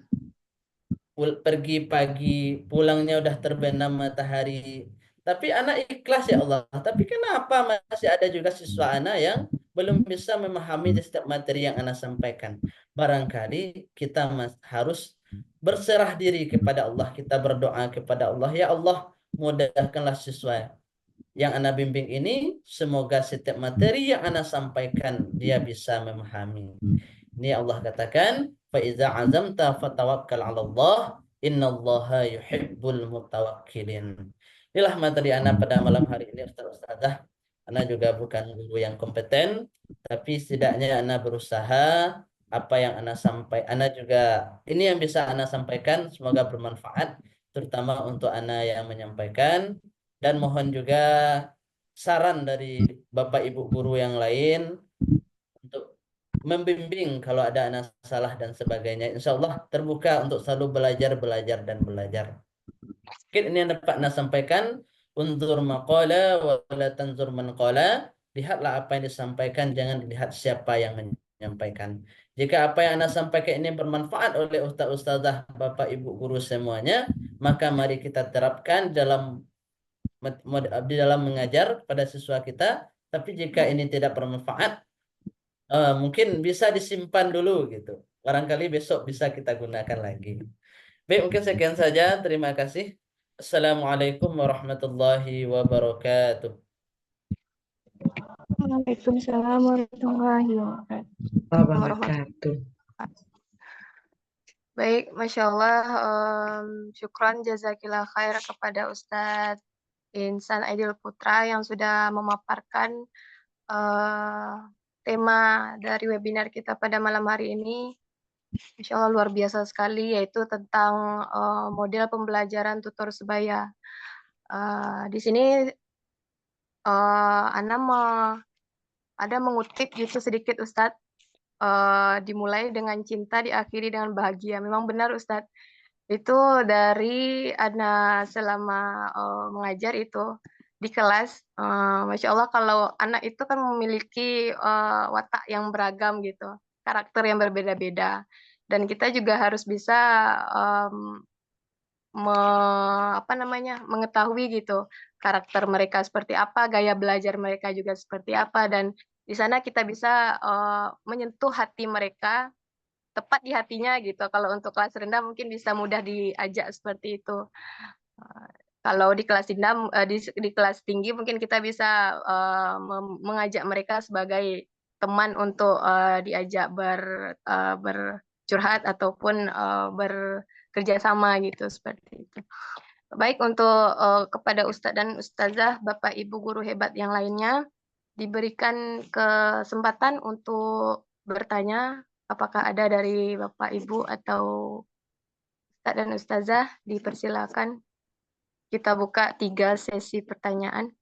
pergi pagi, pulangnya udah terbenam matahari. Tapi anak ikhlas ya Allah. Tapi kenapa masih ada juga siswa anak yang belum bisa memahami setiap materi yang anak sampaikan? Barangkali kita harus berserah diri kepada Allah. Kita berdoa kepada Allah. Ya Allah, mudahkanlah siswa yang anak bimbing ini. Semoga setiap materi yang anak sampaikan dia bisa memahami. Ini Allah katakan, فَإِذَا عَزَمْتَ فَتَوَكَّلْ عَلَى اللَّهِ Innallaha yuhibbul mutawakkilin. Inilah materi anak pada malam hari ini, Ustazah. Anak juga bukan guru yang kompeten, tapi setidaknya anak berusaha apa yang anak anak juga ini yang bisa anak sampaikan, semoga bermanfaat, terutama untuk anak yang menyampaikan, dan mohon juga saran dari Bapak Ibu guru yang lain untuk membimbing kalau ada anak salah dan sebagainya. Insya Allah terbuka untuk selalu belajar dan belajar. Mungkin ini yang dapat Anda sampaikan. Unzur maqala wa la tanzur man qala. Lihatlah apa yang disampaikan, jangan dilihat siapa yang menyampaikan. Jika apa yang Anda sampaikan ini bermanfaat oleh ustaz-ustazah, Bapak Ibu guru semuanya, maka mari kita terapkan di dalam mengajar pada siswa kita. Tapi jika ini tidak bermanfaat, mungkin bisa disimpan dulu gitu. Barangkali besok bisa kita gunakan lagi. Baik, mungkin sekian saja. Terima kasih. Assalamualaikum warahmatullahi wabarakatuh. Waalaikumsalam warahmatullahi wabarakatuh. Wabarakatuh. Baik, Masya Allah. Syukran jazakillah khair kepada Ustadz Insan Aidil Putra yang sudah memaparkan tema dari webinar kita pada malam hari ini. Insya Allah luar biasa sekali, yaitu tentang model pembelajaran tutor sebaya. Di sini Ana ada mengutip gitu sedikit Ustadz, dimulai dengan cinta, diakhiri dengan bahagia. Memang benar Ustadz, itu dari Ana selama mengajar itu di kelas. Masya Allah kalau anak itu kan memiliki watak yang beragam gitu, karakter yang berbeda-beda. Dan kita juga harus bisa mengetahui gitu karakter mereka seperti apa, gaya belajar mereka juga seperti apa, dan di sana kita bisa menyentuh hati mereka, tepat di hatinya gitu. Kalau untuk kelas rendah mungkin bisa mudah diajak seperti itu. Kalau di kelas rendah, di kelas tinggi mungkin kita bisa mengajak mereka sebagai teman untuk diajak bercurhat ataupun bekerja sama gitu seperti itu. Baik, untuk kepada Ustadz dan Ustazah, Bapak Ibu guru hebat yang lainnya, diberikan kesempatan untuk bertanya. Apakah ada dari Bapak Ibu atau Ustadz dan Ustazah? Dipersilakan. Kita buka 3 sesi pertanyaan.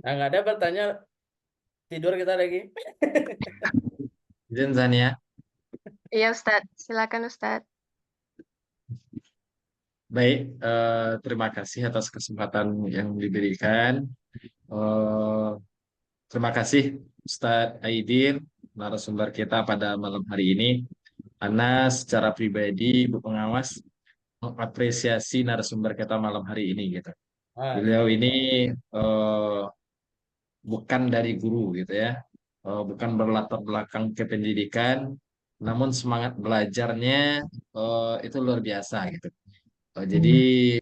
Nah, nggak ada bertanya, tidur kita lagi. Izin Zania. Iya Ustadz, silakan Ustadz. Baik, terima kasih atas kesempatan yang diberikan. Terima kasih Ustadz Aidil, narasumber kita pada malam hari ini. Ana secara pribadi, Bu Pengawas, mengapresiasi narasumber kita malam hari ini gitu. Beliau ini bukan dari guru gitu ya, bukan berlatar belakang kependidikan, namun semangat belajarnya itu luar biasa gitu. Jadi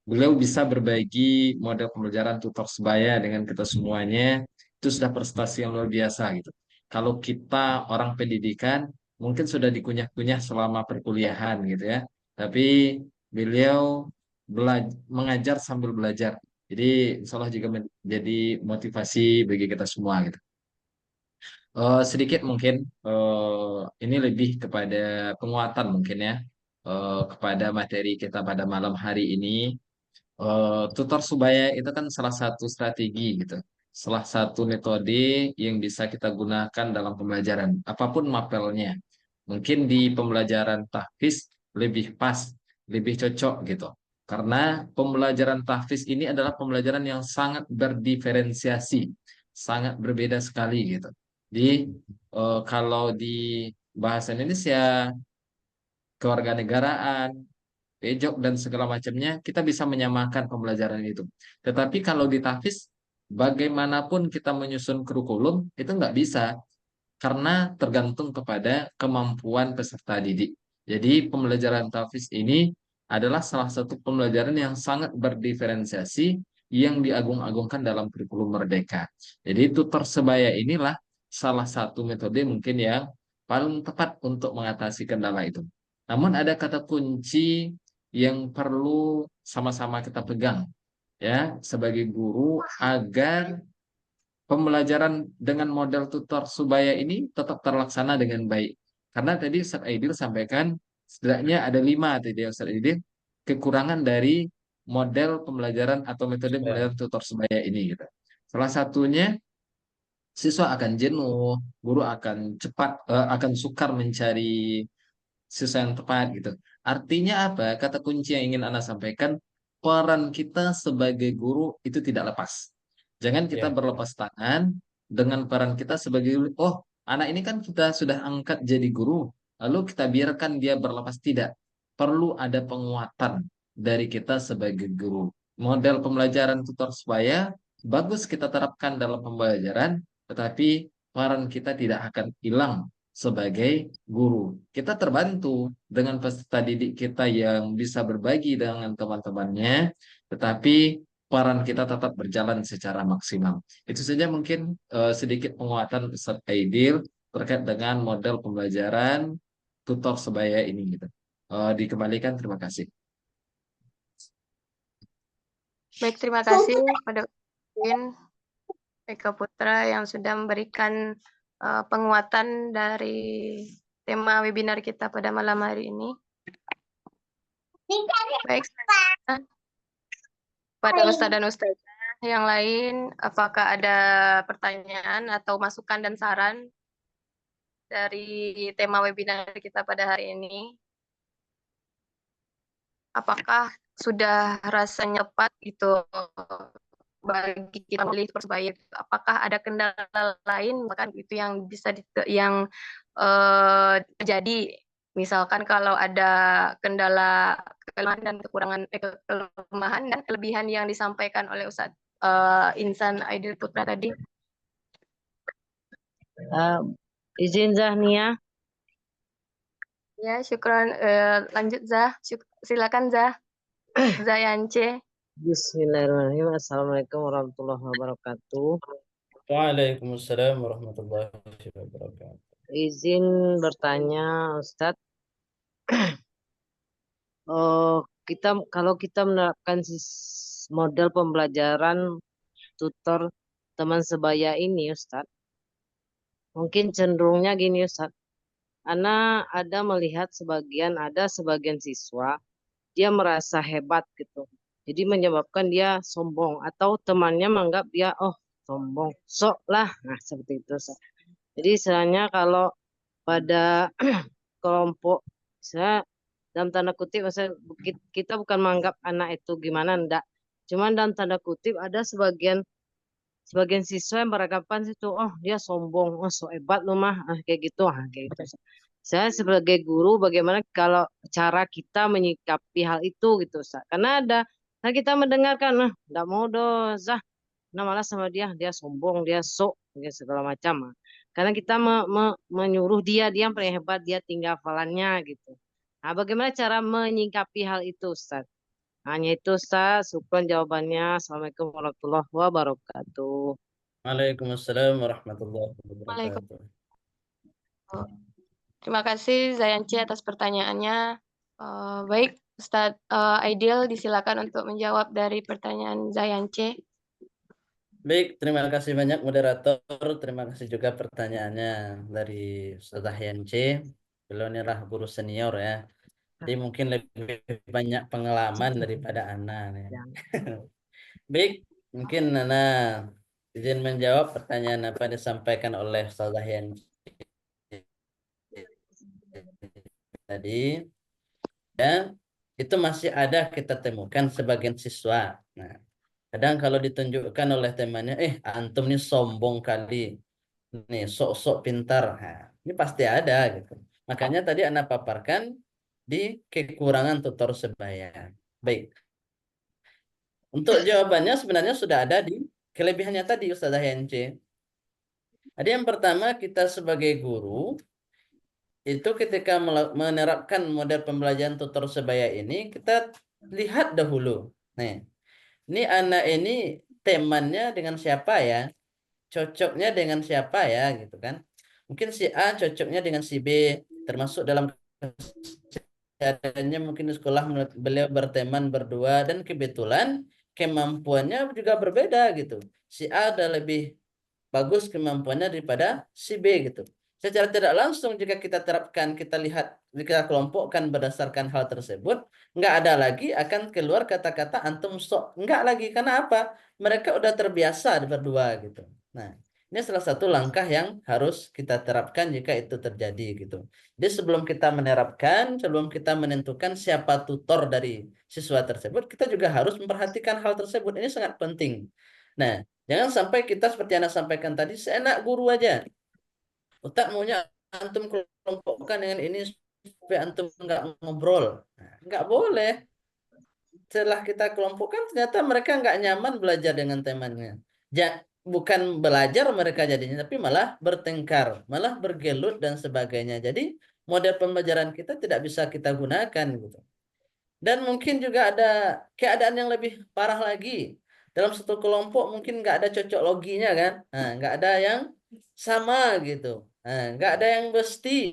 beliau bisa berbagi model pembelajaran tutor sebaya dengan kita semuanya, itu sudah prestasi yang luar biasa gitu. Kalau kita orang pendidikan mungkin sudah dikunyah-kunyah selama perkuliahan gitu ya, tapi beliau mengajar sambil belajar. Jadi insya Allah juga menjadi motivasi bagi kita semua gitu. Sedikit mungkin ini lebih kepada penguatan mungkin ya, kepada materi kita pada malam hari ini. Tutor sebaya itu kan salah satu strategi gitu salah satu metode yang bisa kita gunakan dalam pembelajaran, apapun mapelnya. Mungkin di pembelajaran tahfiz lebih pas, lebih cocok gitu. Karena pembelajaran tahfiz ini adalah pembelajaran yang sangat berdiferensiasi, sangat berbeda sekali gitu. Di kalau di bahasa Indonesia, kewarganegaraan, pejok dan segala macamnya, kita bisa menyamakan pembelajaran itu. Tetapi kalau di tahfiz, bagaimanapun kita menyusun kurikulum, itu nggak bisa karena tergantung kepada kemampuan peserta didik. Jadi pembelajaran tahfiz ini adalah salah satu pembelajaran yang sangat berdiferensiasi yang diagung-agungkan dalam kurikulum Merdeka. Jadi tutor sebaya inilah salah satu metode mungkin yang paling tepat untuk mengatasi kendala itu. Namun ada kata kunci yang perlu sama-sama kita pegang ya sebagai guru agar pembelajaran dengan model tutor Subaya ini tetap terlaksana dengan baik. Karena tadi Ustaz Aidil sampaikan setidaknya ada 5 tadi ya Ustaz Aidil kekurangan dari model pembelajaran atau metode pembelajaran tutor Subaya ini gitu. Salah satunya siswa akan jenuh, guru akan akan sukar mencari siswa yang tepat gitu. Artinya apa? Kata kunci yang ingin Anda sampaikan, peran kita sebagai guru itu tidak lepas. Jangan kita Ya. berlepas tangan dengan peran kita sebagai guru. Oh, anak ini kan kita sudah angkat jadi guru, lalu kita biarkan dia berlepas. Tidak. Perlu ada penguatan dari kita sebagai guru. Model pembelajaran tutor supaya bagus kita terapkan dalam pembelajaran, tetapi peran kita tidak akan hilang sebagai guru. Kita terbantu dengan peserta didik kita yang bisa berbagi dengan teman-temannya, tetapi peran kita tetap berjalan secara maksimal. Itu saja mungkin sedikit penguatan Ustadz Aidil terkait dengan model pembelajaran tutor sebaya ini gitu. Dikembalikan, terima kasih. Baik, terima kasih pada Udin Eka Putra yang sudah memberikan penguatan dari tema webinar kita pada malam hari ini. Baik, pada Ustadz dan Ustazah yang lain, apakah ada pertanyaan atau masukan dan saran dari tema webinar kita pada hari ini? Apakah sudah rasanya tepat gitu bagi kita memilih Persebaya? Apakah ada kendala lain bahkan itu yang bisa terjadi? Misalkan kalau ada kendala kelemahan dan kelemahan dan kelebihan yang disampaikan oleh Ustadz Insan Aidil Putra tadi. Izin Zahnia. Ya, syukran. Lanjut Zah. Silakan Zah. Zayance. Bismillahirrahmanirrahim. Assalamualaikum warahmatullahi wabarakatuh. Waalaikumsalam warahmatullahi wabarakatuh. Izin bertanya Ustadz. Kalau kita menerapkan model pembelajaran tutor teman sebaya ini Ustadz, mungkin cenderungnya gini Ustadz. Ana ada melihat sebagian siswa dia merasa hebat gitu. Jadi menyebabkan dia sombong atau temannya menganggap dia sombong, sok lah. Nah, seperti itu. Jadi istilahnya kalau pada kelompok saya dalam tanda kutip kita bukan menganggap anak itu gimana enggak. Cuman dalam tanda kutip ada sebagian siswa yang beranggapan itu dia sombong, so hebat lu mah, kayak gitu. Saya sebagai guru bagaimana kalau cara kita menyikapi hal itu gitu Ustaz. Karena kita mendengarkan enggak mau dozah, malah sama dia sombong, dia sok, dia segala macam. Karena kita menyuruh dia yang paling hebat, dia tinggal hafalannya gitu. Nah, bagaimana cara menyikapi hal itu Ustaz? Hanya itu Ustaz, syukron jawabannya. Assalamualaikum warahmatullahi wabarakatuh. Waalaikumsalam warahmatullahi wabarakatuh. Terima kasih Zayanci atas pertanyaannya. Baik, Ustadz Aidil disilakan untuk menjawab dari pertanyaan Zayanci. Baik, terima kasih banyak moderator. Terima kasih juga pertanyaannya dari Ustazah Yance. Beliau inilah guru senior ya. Jadi mungkin lebih banyak pengalaman daripada Ana. Ya. Baik, mungkin Ana izin menjawab pertanyaan apa yang disampaikan oleh Ustazah yang tadi. Ya, itu masih ada kita temukan sebagian siswa. Nah, kadang kalau ditunjukkan oleh temannya, antum nih sombong kali, nih sok-sok pintar. Nah, ini pasti ada gitu. Makanya tadi Anda paparkan di kekurangan tutor sebaya. Baik, untuk jawabannya sebenarnya sudah ada di kelebihannya tadi Ustazah Hence. Ada yang pertama, kita sebagai guru itu ketika menerapkan model pembelajaran tutor sebaya ini, kita lihat dahulu. Nih, ini anak ini temannya dengan siapa ya? Cocoknya dengan siapa ya gitu kan? Mungkin si A cocoknya dengan si B, termasuk dalam keadaannya mungkin di sekolah beliau berteman berdua dan kebetulan kemampuannya juga berbeda gitu. Si A ada lebih bagus kemampuannya daripada si B gitu. Secara tidak langsung jika kita terapkan, kita lihat, kita kelompokkan berdasarkan hal tersebut, nggak ada lagi akan keluar kata-kata antum sok. Nggak lagi, karena apa? Mereka udah terbiasa berdua gitu. Nah, ini salah satu langkah yang harus kita terapkan jika itu terjadi gitu. Jadi sebelum kita menerapkan, sebelum kita menentukan siapa tutor dari siswa tersebut, kita juga harus memperhatikan hal tersebut. Ini sangat penting. Nah, jangan sampai kita seperti yang Anda sampaikan tadi, seenak guru aja. Ustaz maunya antum kelompokkan dengan ini supaya antum nggak ngobrol. Nah, nggak boleh. Setelah kita kelompokkan, ternyata mereka nggak nyaman belajar dengan temannya. Bukan belajar mereka jadinya, tapi malah bertengkar, malah bergelut dan sebagainya. Jadi model pembelajaran kita tidak bisa kita gunakan gitu. Dan mungkin juga ada keadaan yang lebih parah lagi. Dalam satu kelompok mungkin nggak ada cocok loginya kan. Nah, nggak ada yang sama gitu. Nah, nggak ada yang mesti.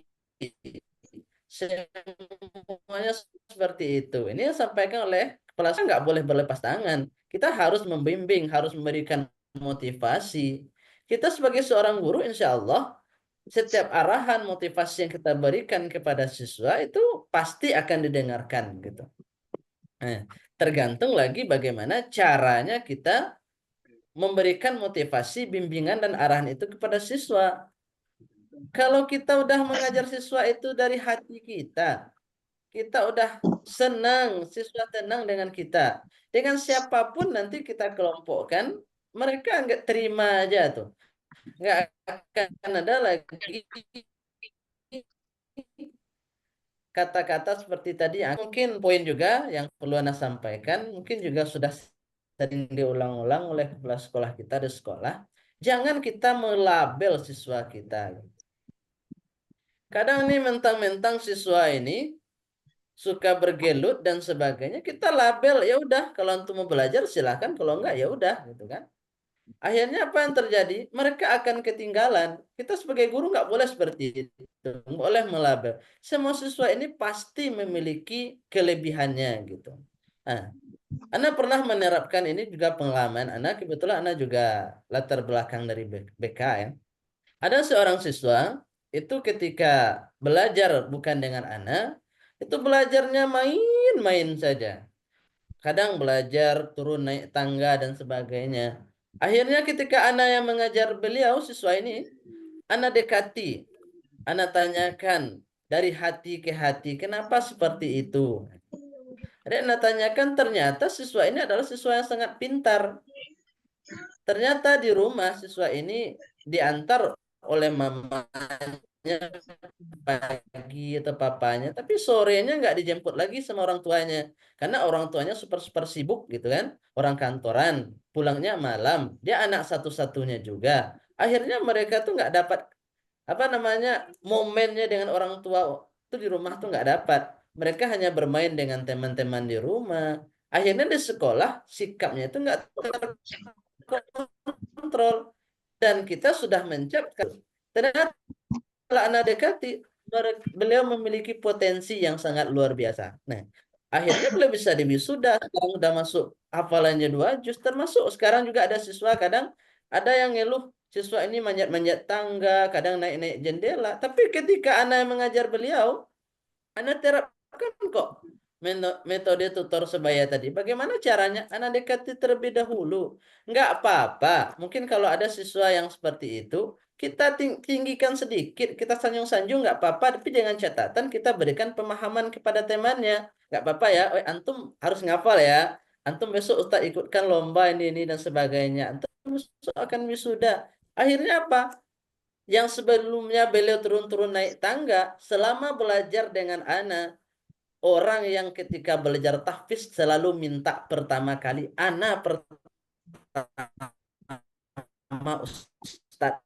Semuanya seperti itu. Ini yang disampaikan oleh kepala sekolah, nggak boleh berlepas tangan. Kita harus membimbing, harus memberikan motivasi. Kita sebagai seorang guru, insya Allah, setiap arahan motivasi yang kita berikan kepada siswa itu pasti akan didengarkan gitu. Nah, tergantung lagi bagaimana caranya kita memberikan motivasi, bimbingan, dan arahan itu kepada siswa. Kalau kita udah mengajar siswa itu dari hati kita udah senang, siswa tenang dengan kita. Dengan siapapun nanti kita kelompokkan, mereka nggak terima aja tuh. Nggak akan ada lagi kata-kata seperti tadi. Mungkin poin juga yang perlu Anda sampaikan, mungkin juga sudah sering diulang-ulang oleh kepala sekolah kita di sekolah. Jangan kita melabel siswa kita. Kadang nih mentang-mentang siswa ini suka bergelut dan sebagainya, kita label, ya udah kalau antum mau belajar silahkan, kalau enggak ya udah gitu kan. Akhirnya apa yang terjadi? Mereka akan ketinggalan. Kita sebagai guru nggak boleh seperti itu, nggak boleh melabel. Semua siswa ini pasti memiliki kelebihannya gitu. Nah, Anda pernah menerapkan ini juga pengalaman. Anda kebetulan Anda juga latar belakang dari BK ya. Ada seorang siswa itu ketika belajar bukan dengan Anda, itu belajarnya main-main saja. Kadang belajar turun naik tangga dan sebagainya. Akhirnya ketika Anda yang mengajar beliau, siswa ini, Anda dekati, Anda tanyakan dari hati ke hati, kenapa seperti itu? Jadi Anda tanyakan, ternyata siswa ini adalah siswa yang sangat pintar. Ternyata di rumah siswa ini diantar oleh mamanya pagi atau papanya, tapi sorenya nggak dijemput lagi sama orang tuanya karena orang tuanya super super sibuk gitu kan, orang kantoran, pulangnya malam, dia anak satu-satunya juga. Akhirnya mereka tuh nggak dapat apa namanya momennya dengan orang tua itu di rumah tuh nggak dapat. Mereka hanya bermain dengan teman-teman di rumah. Akhirnya di sekolah sikapnya itu nggak terkontrol dan kita sudah mencap ternyata kalau anak dekati beliau memiliki potensi yang sangat luar biasa. Nah, akhirnya beliau bisa diwisuda, sekarang udah masuk hafalannya 2 juz, termasuk sekarang juga ada siswa kadang ada yang ngeluh siswa ini manjat-manjat tangga, kadang naik-naik jendela. Tapi ketika anak yang mengajar beliau, anak terapkan kok metode tutor sebaya tadi. Bagaimana caranya? Anak dekati terlebih dahulu. Nggak apa-apa. Mungkin kalau ada siswa yang seperti itu, kita tinggikan sedikit, kita sanjung-sanjung nggak apa-apa, tapi dengan catatan kita berikan pemahaman kepada temannya. Nggak apa-apa ya, antum harus ngafal ya. Antum besok Ustaz ikutkan lomba ini dan sebagainya. Antum besok akan wisuda. Akhirnya apa? Yang sebelumnya beliau turun-turun naik tangga, selama belajar dengan ana, orang yang ketika belajar tahfiz selalu minta pertama kali, ana pertama Ustaz.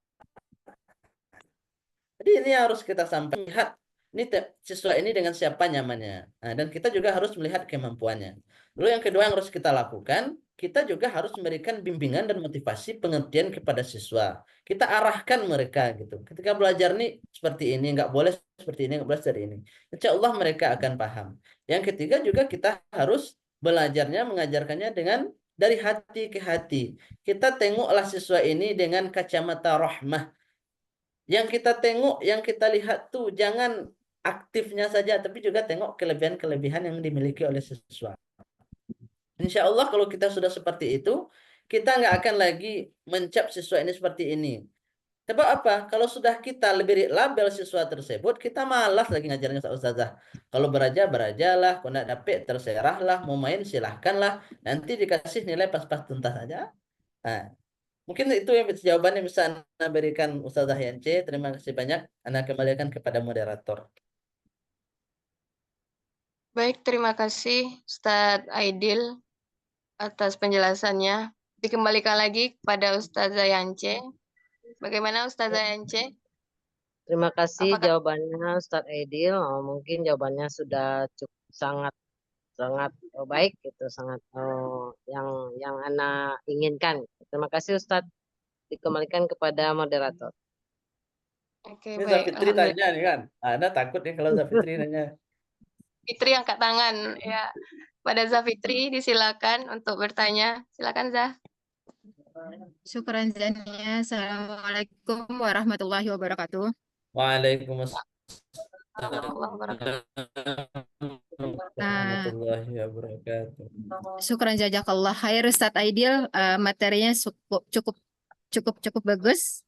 Jadi ini harus kita sampaikan, lihat ini siswa ini dengan siapa nyamannya. Nah, dan kita juga harus melihat kemampuannya. Lalu yang kedua yang harus kita lakukan, kita juga harus memberikan bimbingan dan motivasi pengertian kepada siswa. Kita arahkan mereka gitu. Ketika belajar nih seperti ini, nggak boleh seperti ini, nggak boleh seperti ini. Insya Allah mereka akan paham. Yang ketiga juga kita harus belajarnya, mengajarkannya dengan dari hati ke hati. Kita tengoklah siswa ini dengan kacamata rahmah. Yang kita tengok, yang kita lihat tuh jangan aktifnya saja, tapi juga tengok kelebihan-kelebihan yang dimiliki oleh siswa. Insya Allah kalau kita sudah seperti itu, kita nggak akan lagi mencap siswa ini seperti ini. Sebab apa? Kalau sudah kita lebih label siswa tersebut, kita malas lagi ngajarnya Ustazah. Kalau berajalah, kalau nggak dapet terserahlah, mau main silahkanlah, nanti dikasih nilai pas-pas tuntas saja. Nah, mungkin itu yang jawaban yang bisa Anda berikan Ustazah Yance. Terima kasih banyak. Anda kembalikan kepada moderator. Baik, terima kasih Ustadz Aidil atas penjelasannya. Dikembalikan lagi kepada Ustazah Yance. Bagaimana Ustazah Yance? Terima kasih Apakah jawabannya Ustadz Aidil. Mungkin jawabannya sudah cukup sangat baik gitu, sangat yang Ana inginkan. Terima kasih Ustadz. Dikembalikan kepada moderator. Oke, Ini baik. Zafitri Alhamdulillah. tanya nih kan. Ada takut nih kalau Zafitri nanya. Fitri angkat tangan. Ya, pada Zafitri disilakan untuk bertanya. Silakan Zah. Syukran Zania. Assalamualaikum warahmatullahi wabarakatuh. Waalaikumsalam Warahmatullahi wabarakatuh. warahmatullahi wabarakatuh. Syukran jazakallah khair Ustadz Aidil. Materinya cukup bagus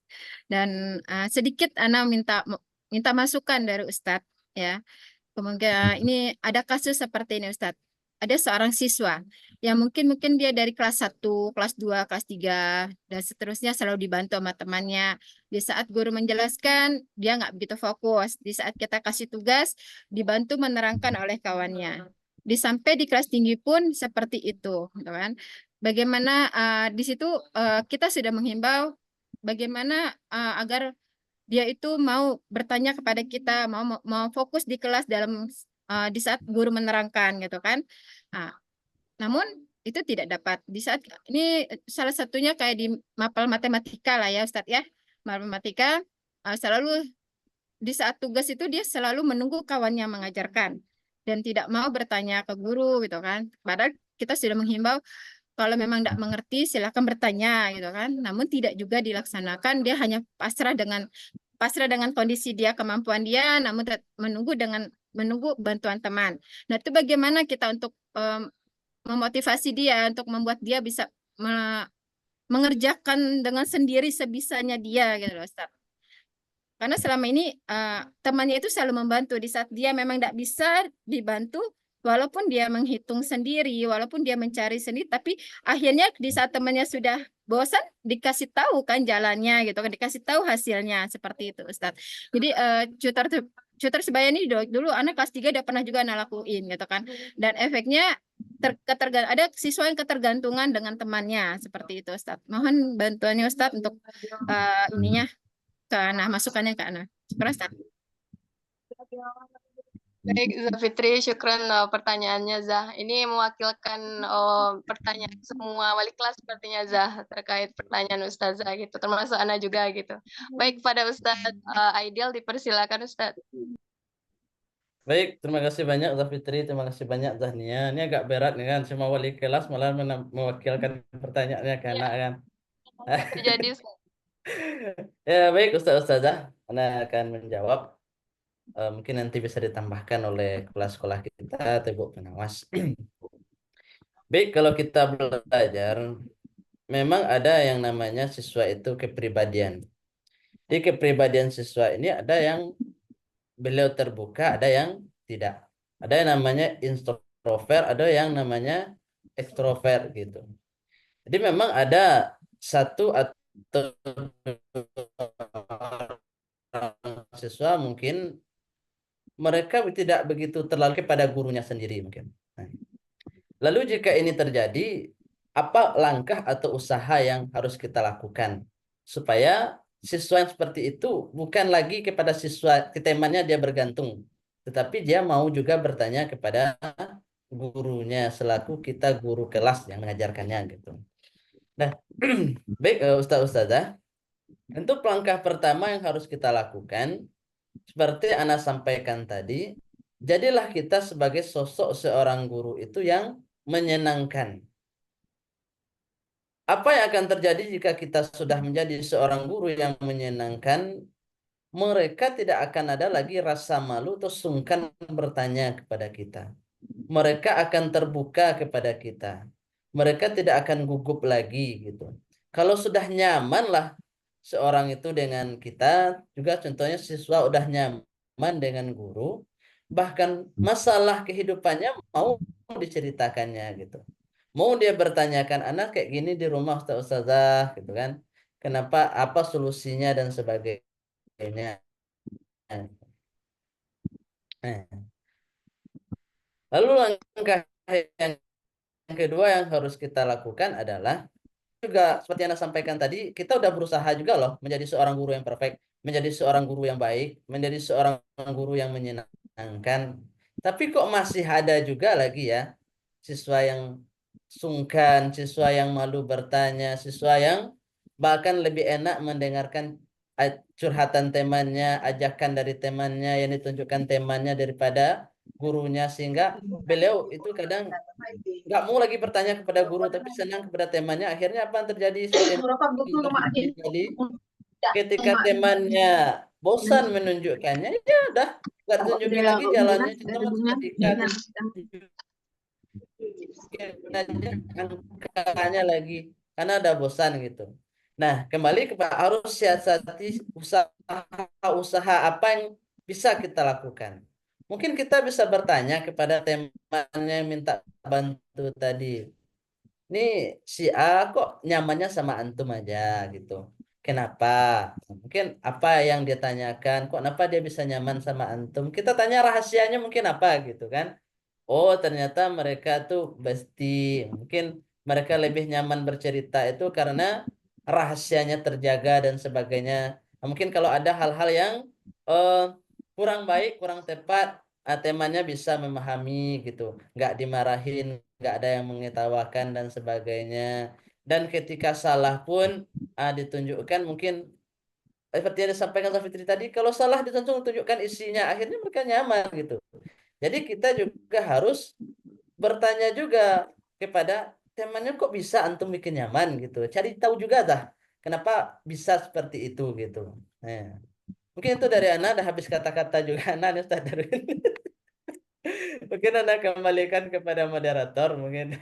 dan sedikit Ana minta masukan dari Ustadz ya. Kemudian ini ada kasus seperti ini Ustadz. Ada seorang siswa yang mungkin dia dari kelas 1, kelas 2, kelas 3 dan seterusnya selalu dibantu sama temannya. Di saat guru menjelaskan dia nggak begitu fokus. Di saat kita kasih tugas dibantu menerangkan oleh kawannya. Sampai di kelas tinggi pun seperti itu, gitu kan? Bagaimana di situ kita sudah menghimbau bagaimana agar dia itu mau bertanya kepada kita, mau fokus di kelas dalam di saat guru menerangkan gitu kan. Nah, namun itu tidak dapat. Di saat ini salah satunya kayak di mapel matematika lah ya Ustadz ya. Matematika selalu di saat tugas itu dia selalu menunggu kawannya mengajarkan dan tidak mau bertanya ke guru gitu kan. Padahal kita sudah menghimbau kalau memang tidak mengerti silakan bertanya gitu kan. Namun tidak juga dilaksanakan, dia hanya pasrah dengan kondisi dia, kemampuan dia, namun menunggu bantuan teman. Nah, itu bagaimana kita untuk memotivasi dia untuk membuat dia bisa mengerjakan dengan sendiri sebisanya dia gitu loh, Ustaz. Karena selama ini temannya itu selalu membantu di saat dia memang tidak bisa dibantu, walaupun dia menghitung sendiri, walaupun dia mencari sendiri, tapi akhirnya di saat temannya sudah bosan dikasih tahu kan jalannya gitu kan, dikasih tahu hasilnya seperti itu Ustaz. Jadi tutor sebaya ini dulu anak kelas 3 udah pernah juga anak lakuin gitu kan. Dan efeknya ada siswa yang ketergantungan dengan temannya seperti itu Ustaz. Mohon bantuannya Ustaz untuk ininya ke Ana, masukannya ke Ana. Syukur Ustaz. Baik, Zafitri, syukran pertanyaannya Zah. Ini mewakilkan pertanyaan semua wali kelas sepertinya Zah terkait pertanyaan Ustazah gitu, termasuk Ana juga gitu. Baik, pada Ustadz Aidil dipersilakan Ustadz. Baik, terima kasih banyak Zafitri, terima kasih banyak Zahnia. Ini agak berat nih kan, semua wali kelas malah mewakilkan pertanyaannya ke anak kan. Terjadi Ustaz. Ya baik Ustazah, Ana akan menjawab. Mungkin nanti bisa ditambahkan oleh kepala sekolah kita atau ibu pengawas. Baik, kalau kita belajar, memang ada yang namanya siswa itu kepribadian. Di kepribadian siswa ini ada yang beliau terbuka, ada yang tidak. Ada yang namanya introvert, ada yang namanya ekstrovert gitu. Jadi memang ada satu atau dua siswa mungkin mereka tidak begitu terlalu kepada gurunya sendiri mungkin. Nah, lalu jika ini terjadi, apa langkah atau usaha yang harus kita lakukan supaya siswa yang seperti itu bukan lagi kepada siswa temannya dia bergantung, tetapi dia mau juga bertanya kepada gurunya selaku kita guru kelas yang mengajarkannya gitu. Nah, baik Ustazah, untuk langkah pertama yang harus kita lakukan seperti Ana sampaikan tadi, jadilah kita sebagai sosok seorang guru itu yang menyenangkan. Apa yang akan terjadi jika kita sudah menjadi seorang guru yang menyenangkan? Mereka tidak akan ada lagi rasa malu atau sungkan bertanya kepada kita. Mereka akan terbuka kepada kita. Mereka tidak akan gugup lagi gitu. Kalau sudah nyaman lah seorang itu dengan kita, juga contohnya siswa udah nyaman dengan guru, bahkan masalah kehidupannya mau diceritakannya gitu. Mau dia bertanyakan anak kayak gini di rumah Ustazah gitu kan. Kenapa, apa solusinya dan sebagainya. Nah, lalu langkah yang kedua yang harus kita lakukan adalah juga seperti yang Anda sampaikan tadi, kita udah berusaha juga loh menjadi seorang guru yang perfect, menjadi seorang guru yang baik, menjadi seorang guru yang menyenangkan. Tapi kok masih ada juga lagi ya siswa yang sungkan, siswa yang malu bertanya, siswa yang bahkan lebih enak mendengarkan curhatan temannya, ajakan dari temannya yang ditunjukkan temannya daripada gurunya, sehingga beliau itu kadang nggak mau lagi bertanya kepada guru tapi senang kepada temannya. Akhirnya apa yang terjadi seperti yang terjadi ketika temannya bosan menunjukkannya, ya udah nggak tunjukin lagi jalannya, kita masuk ketika aja angkanya lagi karena ada bosan gitu. Nah, kembali kepada harus siasati usaha apa yang bisa kita lakukan. Mungkin kita bisa bertanya kepada temannya yang minta bantu tadi. Ini si A kok nyamannya sama antum aja gitu. Kenapa? Mungkin apa yang dia tanyakan, kok kenapa dia bisa nyaman sama antum? Kita tanya rahasianya mungkin apa gitu kan. Oh, ternyata mereka tuh bestie. Mungkin mereka lebih nyaman bercerita itu karena rahasianya terjaga dan sebagainya. Nah, mungkin kalau ada hal-hal yang eh, kurang baik, kurang tepat, temannya bisa memahami gitu. Nggak dimarahin, nggak ada yang mengetawakan dan sebagainya. Dan ketika salah pun ditunjukkan mungkin seperti yang disampaikan Zafitri tadi, kalau salah ditunjukkan isinya, akhirnya mereka nyaman gitu. Jadi kita juga harus bertanya juga kepada temannya kok bisa antum bikin nyaman gitu. Cari tahu juga dah kenapa bisa seperti itu gitu. Nah, mungkin itu dari Ana, dah habis kata-kata juga Ana nih Ustaz Darwin. Mungkin Ana kembalikan kepada moderator mungkin.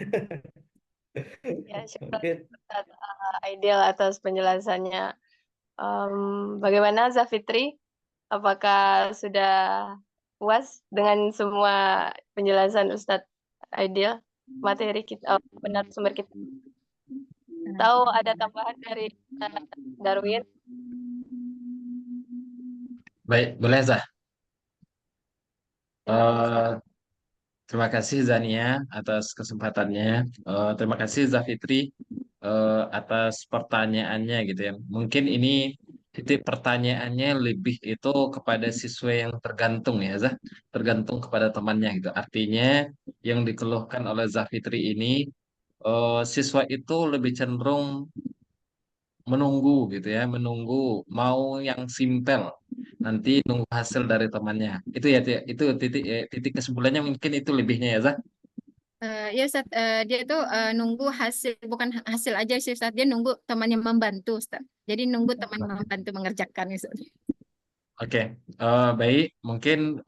Ya, syukur Mungkin Ustaz Aidil atas penjelasannya. Bagaimana Zafitri? Apakah sudah puas dengan semua penjelasan Ustadz Aidil, materi kita, benar sumber kita? Tahu ada tambahan dari Darwin? Baik, boleh Zah. Terima kasih. Terima kasih Zania atas kesempatannya. Terima kasih Zafitri atas pertanyaannya gitu ya. Mungkin ini titik pertanyaannya lebih itu kepada siswa yang tergantung ya Zah, tergantung kepada temannya gitu. Artinya yang dikeluhkan oleh Zafitri ini siswa itu lebih cenderung menunggu gitu ya, menunggu mau yang simpel, nanti nunggu hasil dari temannya. Itu ya, itu titik kesimpulannya mungkin itu lebihnya ya Zah. Ya Ustaz, dia itu nunggu hasil, bukan hasil aja sih Ustaz, dia nunggu temannya membantu Ustaz. Jadi nunggu teman membantu mengerjakan Ustaz. Oke, baik. Mungkin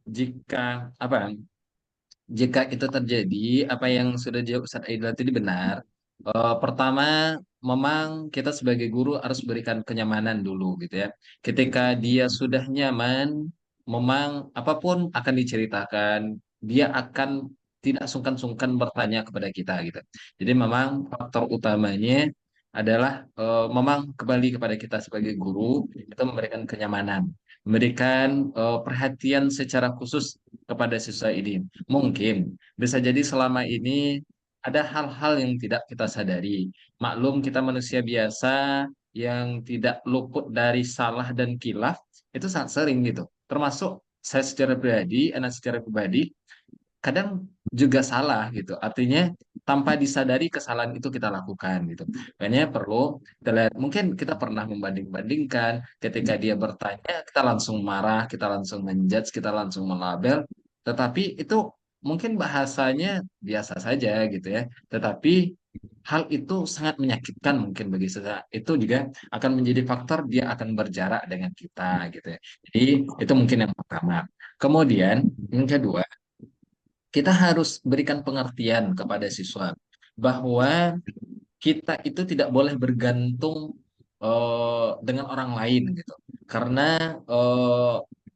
jika apa? Jika itu terjadi, apa yang sudah dijawab Ustadz Aidil tadi benar. Pertama, memang kita sebagai guru harus berikan kenyamanan dulu gitu ya. Ketika dia sudah nyaman, memang apapun akan diceritakan, dia akan tidak sungkan-sungkan bertanya kepada kita gitu. Jadi memang faktor utamanya adalah memang kembali kepada kita sebagai guru, itu memberikan kenyamanan, memberikan perhatian secara khusus kepada siswa ini. Mungkin bisa jadi selama ini ada hal-hal yang tidak kita sadari. Maklum kita manusia biasa yang tidak luput dari salah dan kilaf itu sangat sering gitu. Termasuk saya secara pribadi, anak secara pribadi kadang juga salah gitu. Artinya tanpa disadari kesalahan itu kita lakukan gitu. Makanya perlu kita lihat, mungkin kita pernah membanding-bandingkan ketika dia bertanya, kita langsung marah, kita langsung menjudge, kita langsung melabel, tetapi itu mungkin bahasanya biasa saja gitu ya. Tetapi hal itu sangat menyakitkan mungkin bagi saya. Itu juga akan menjadi faktor dia akan berjarak dengan kita gitu ya. Jadi itu mungkin yang pertama. Kemudian yang kedua, kita harus berikan pengertian kepada siswa bahwa kita itu tidak boleh bergantung dengan orang lain gitu. Karena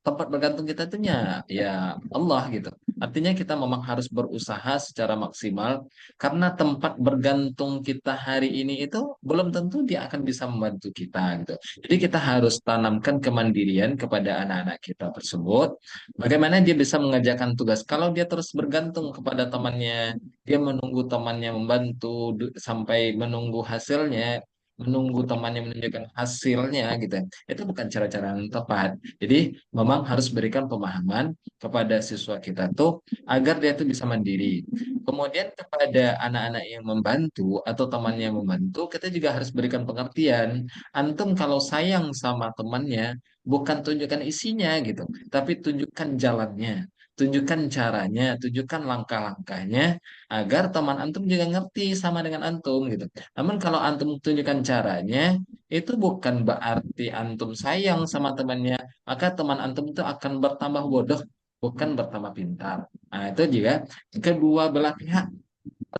tempat bergantung kita itu ya Allah gitu. Artinya kita memang harus berusaha secara maksimal karena tempat bergantung kita hari ini itu belum tentu dia akan bisa membantu kita gitu. Jadi kita harus tanamkan kemandirian kepada anak-anak kita tersebut. Bagaimana dia bisa mengerjakan tugas? Kalau dia terus bergantung kepada temannya, dia menunggu temannya membantu sampai menunggu hasilnya, menunggu temannya menunjukkan hasilnya gitu ya. Itu bukan cara-cara yang tepat. Jadi memang harus berikan pemahaman kepada siswa kita tuh agar dia tuh bisa mandiri. Kemudian kepada anak-anak yang membantu atau temannya yang membantu, kita juga harus berikan pengertian. Antum kalau sayang sama temannya, bukan tunjukkan isinya gitu, tapi tunjukkan jalannya. Tunjukkan caranya, tunjukkan langkah-langkahnya agar teman antum juga ngerti sama dengan antum gitu. Namun kalau antum tunjukkan caranya, itu bukan berarti antum sayang sama temannya, maka teman antum itu akan bertambah bodoh, bukan bertambah pintar. Nah, itu juga kedua belah pihak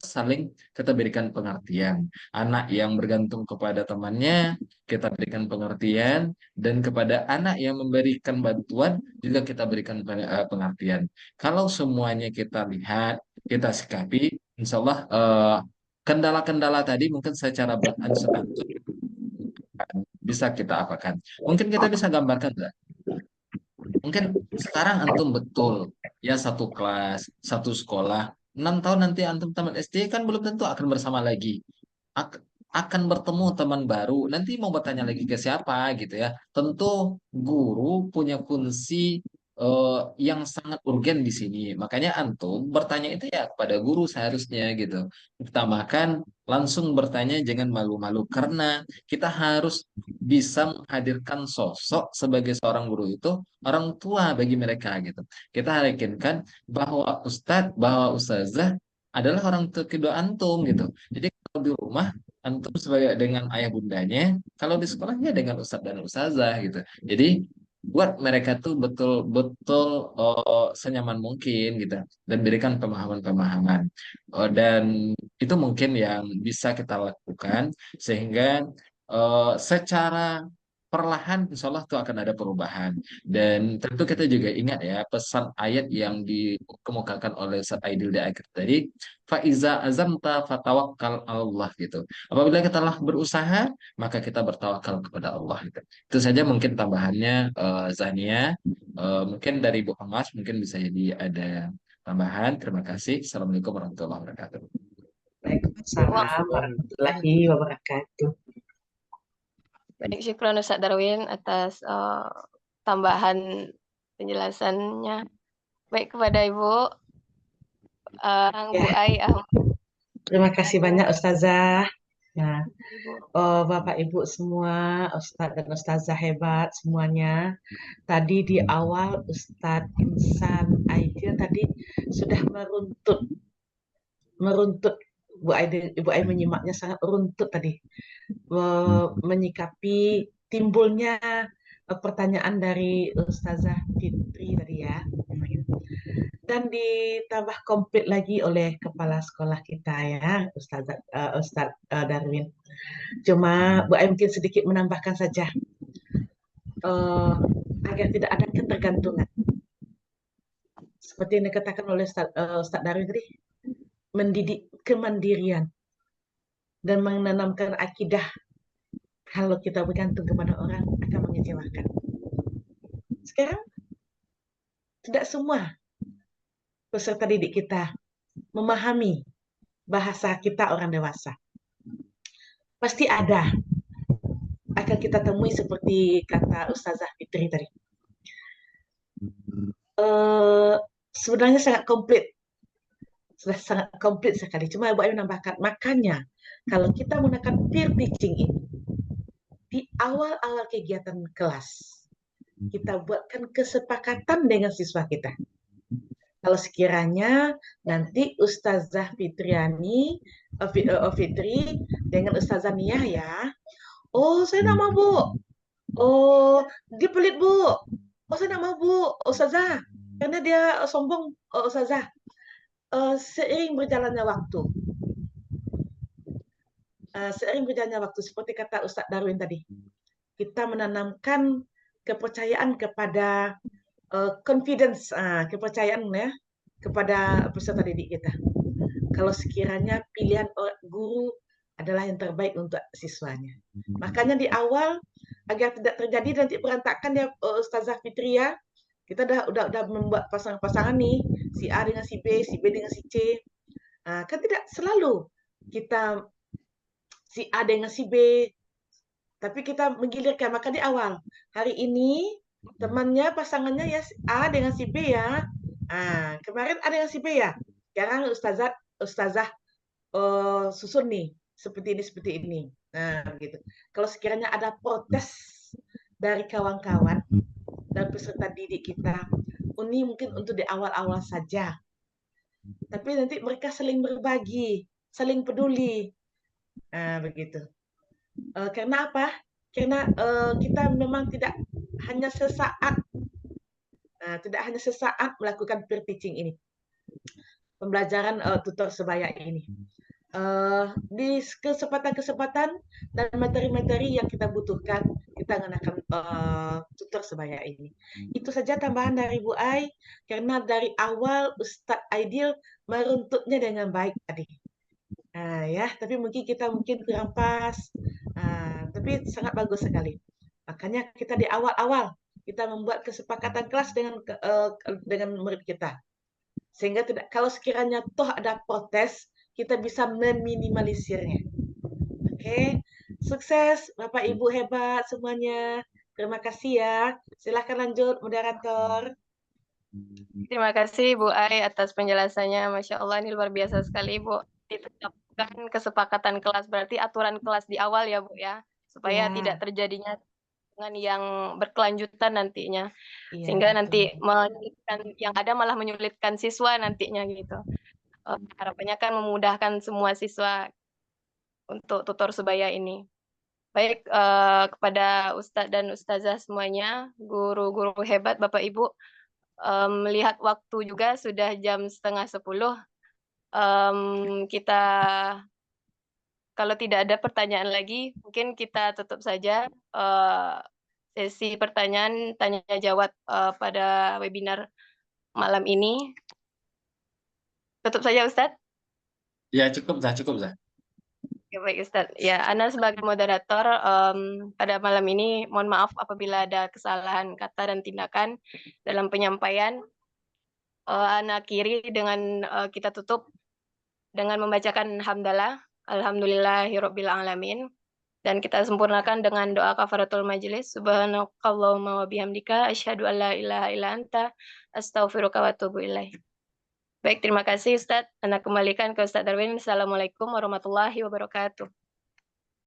saling kita berikan pengertian. Anak yang bergantung kepada temannya, kita berikan pengertian, dan kepada anak yang memberikan bantuan juga kita berikan pengertian. Kalau semuanya kita lihat, kita sikapi, insya Allah kendala-kendala tadi mungkin secara beransur-ansur bisa kita apakan. Mungkin kita bisa gambarkan, nggak? Mungkin sekarang antum betul ya satu kelas, satu sekolah. 6 tahun nanti antum tamat SD kan belum tentu akan bersama lagi. Ak- Akan bertemu teman baru. Nanti mau bertanya lagi ke siapa gitu ya. Tentu guru punya fungsi yang sangat urgen di sini. Makanya antum bertanya itu ya kepada guru seharusnya gitu. Utamakan langsung bertanya, jangan malu-malu karena kita harus bisa menghadirkan sosok sebagai seorang guru itu orang tua bagi mereka gitu. Kita yakinkan bahwa ustadz, bahwa ustazah adalah orang tua kedua antum gitu. Jadi kalau di rumah antum sebagai dengan ayah bundanya, kalau di sekolahnya dengan ustadz dan ustazah gitu. Jadi buat mereka tuh betul-betul senyaman mungkin gitu dan berikan pemahaman-pemahaman. Dan itu mungkin yang bisa kita lakukan sehingga secara perlahan insya Allah itu akan ada perubahan. Dan tentu kita juga ingat ya pesan ayat yang dikemukakan oleh Ustaz Aidil di akhir tadi, faiza azamta fatawakkal Allah gitu. Apabila kita telah berusaha, maka kita bertawakal kepada Allah gitu. Itu saja mungkin tambahannya Zania. Mungkin dari Bu Emas mungkin bisa jadi ada tambahan. Terima kasih. Assalamualaikum warahmatullahi wabarakatuh. Waalaikumsalam warahmatullahi wabarakatuh. Baik, syukran Ustaz Darwin atas tambahan penjelasannya. Baik kepada Ibu Bu Ai Ahmad. Terima kasih banyak Ustazah. Nah, Ibu. Bapak Ibu semua, Ustadz dan Ustazah hebat semuanya. Tadi di awal Ustadz Insan Aidil tadi sudah meruntut. Ibu Ai menyimaknya sangat runtut tadi, menyikapi timbulnya pertanyaan dari Ustazah Fitri tadi ya. Dan ditambah komplit lagi oleh kepala sekolah kita ya, Ustaz Darwin. Cuma Bu Ai mungkin sedikit menambahkan saja agar tidak ada ketergantungan. Seperti yang dikatakan oleh Ustaz Darwin tadi, mendidik kemandirian dan menanamkan akidah kalau kita bergantung kepada orang akan mengecewakan. Sekarang tidak semua peserta didik kita memahami bahasa kita orang dewasa. Pasti ada, akan kita temui seperti kata Ustazah Fitri tadi. Sebenarnya sangat komplit. Sudah sangat komplit sekali. Cuma Bu Ayu menambahkan, makanya kalau kita menggunakan peer teaching ini, di awal-awal kegiatan kelas, kita buatkan kesepakatan dengan siswa kita. Kalau sekiranya nanti Ustazah Fitri dengan Ustazah Nia ya, oh saya nak mau Bu, oh dia pelit Bu, oh saya nak mau Bu, Ustazah, karena dia sombong, Ustazah. Seiring berjalannya waktu, seperti kata Ustadz Darwin tadi, kita menanamkan kepercayaan kepada confidence, kepercayaan ya kepada peserta didik kita. Kalau sekiranya pilihan guru adalah yang terbaik untuk siswanya. Makanya di awal agar tidak terjadi nanti berantakan ya Ustazah Fitri ya, kita udah membuat pasangan-pasangan nih, si A dengan si B dengan si C. Kan tidak selalu kita si A dengan si B, tapi kita menggilirkan. Maka di awal, hari ini temannya, pasangannya ya A dengan si B ya. Kemarin A dengan si B ya. Sekarang Ustazah susun nih, seperti ini. Nah, gitu. Kalau sekiranya ada protes dari kawan-kawan dan peserta didik kita, ini mungkin untuk di awal-awal saja. Tapi nanti mereka saling berbagi, saling peduli. Begitu. Karena apa? Karena kita memang tidak hanya sesaat melakukan peer teaching ini, pembelajaran tutor sebaya ini. Di kesempatan-kesempatan dan materi-materi yang kita butuhkan, kita menggunakan tutor sebaya ini. Itu saja tambahan dari Bu Ai, karena dari awal Ustadz Aidil meruntutnya dengan baik tadi. Ya, tapi kita kurang pas, tapi sangat bagus sekali. Makanya kita di awal-awal kita membuat kesepakatan kelas dengan murid kita, sehingga kalau sekiranya toh ada protes, kita bisa meminimalisirnya. Oke, sukses Bapak Ibu hebat semuanya. Terima kasih ya. Silahkan lanjut moderator. Terima kasih Bu Ai atas penjelasannya. Masya Allah, ini luar biasa sekali Bu. Ditetapkan kesepakatan kelas, berarti aturan kelas di awal ya Bu ya, supaya tidak terjadinya dengan yang berkelanjutan nantinya, sehingga nanti yang ada malah menyulitkan siswa nantinya gitu. Harapannya kan memudahkan semua siswa untuk tutor sebaya ini. Baik, kepada Ustadz dan Ustazah semuanya, guru-guru hebat Bapak Ibu, melihat waktu juga sudah jam 9:30, kita kalau tidak ada pertanyaan lagi, mungkin kita tutup saja sesi pertanyaan tanya jawab pada webinar malam ini. Tutup saja Ustadz. Ya cukup dah. Ya, baik Ustadz. Ya, Ana sebagai moderator pada malam ini mohon maaf apabila ada kesalahan kata dan tindakan dalam penyampaian. Ana akhiri dengan kita tutup dengan membacakan hamdalah, alhamdulillahirabbil alamin, dan kita sempurnakan dengan doa kafaratul majelis. Subhanakallahumma wa bihamdika asyhadu an la ilaha illa anta astaghfiruka wa atubu ilaik. Baik, terima kasih Ustadz. Ana kembalikan ke Ustadz Darwin. Assalamualaikum warahmatullahi wabarakatuh.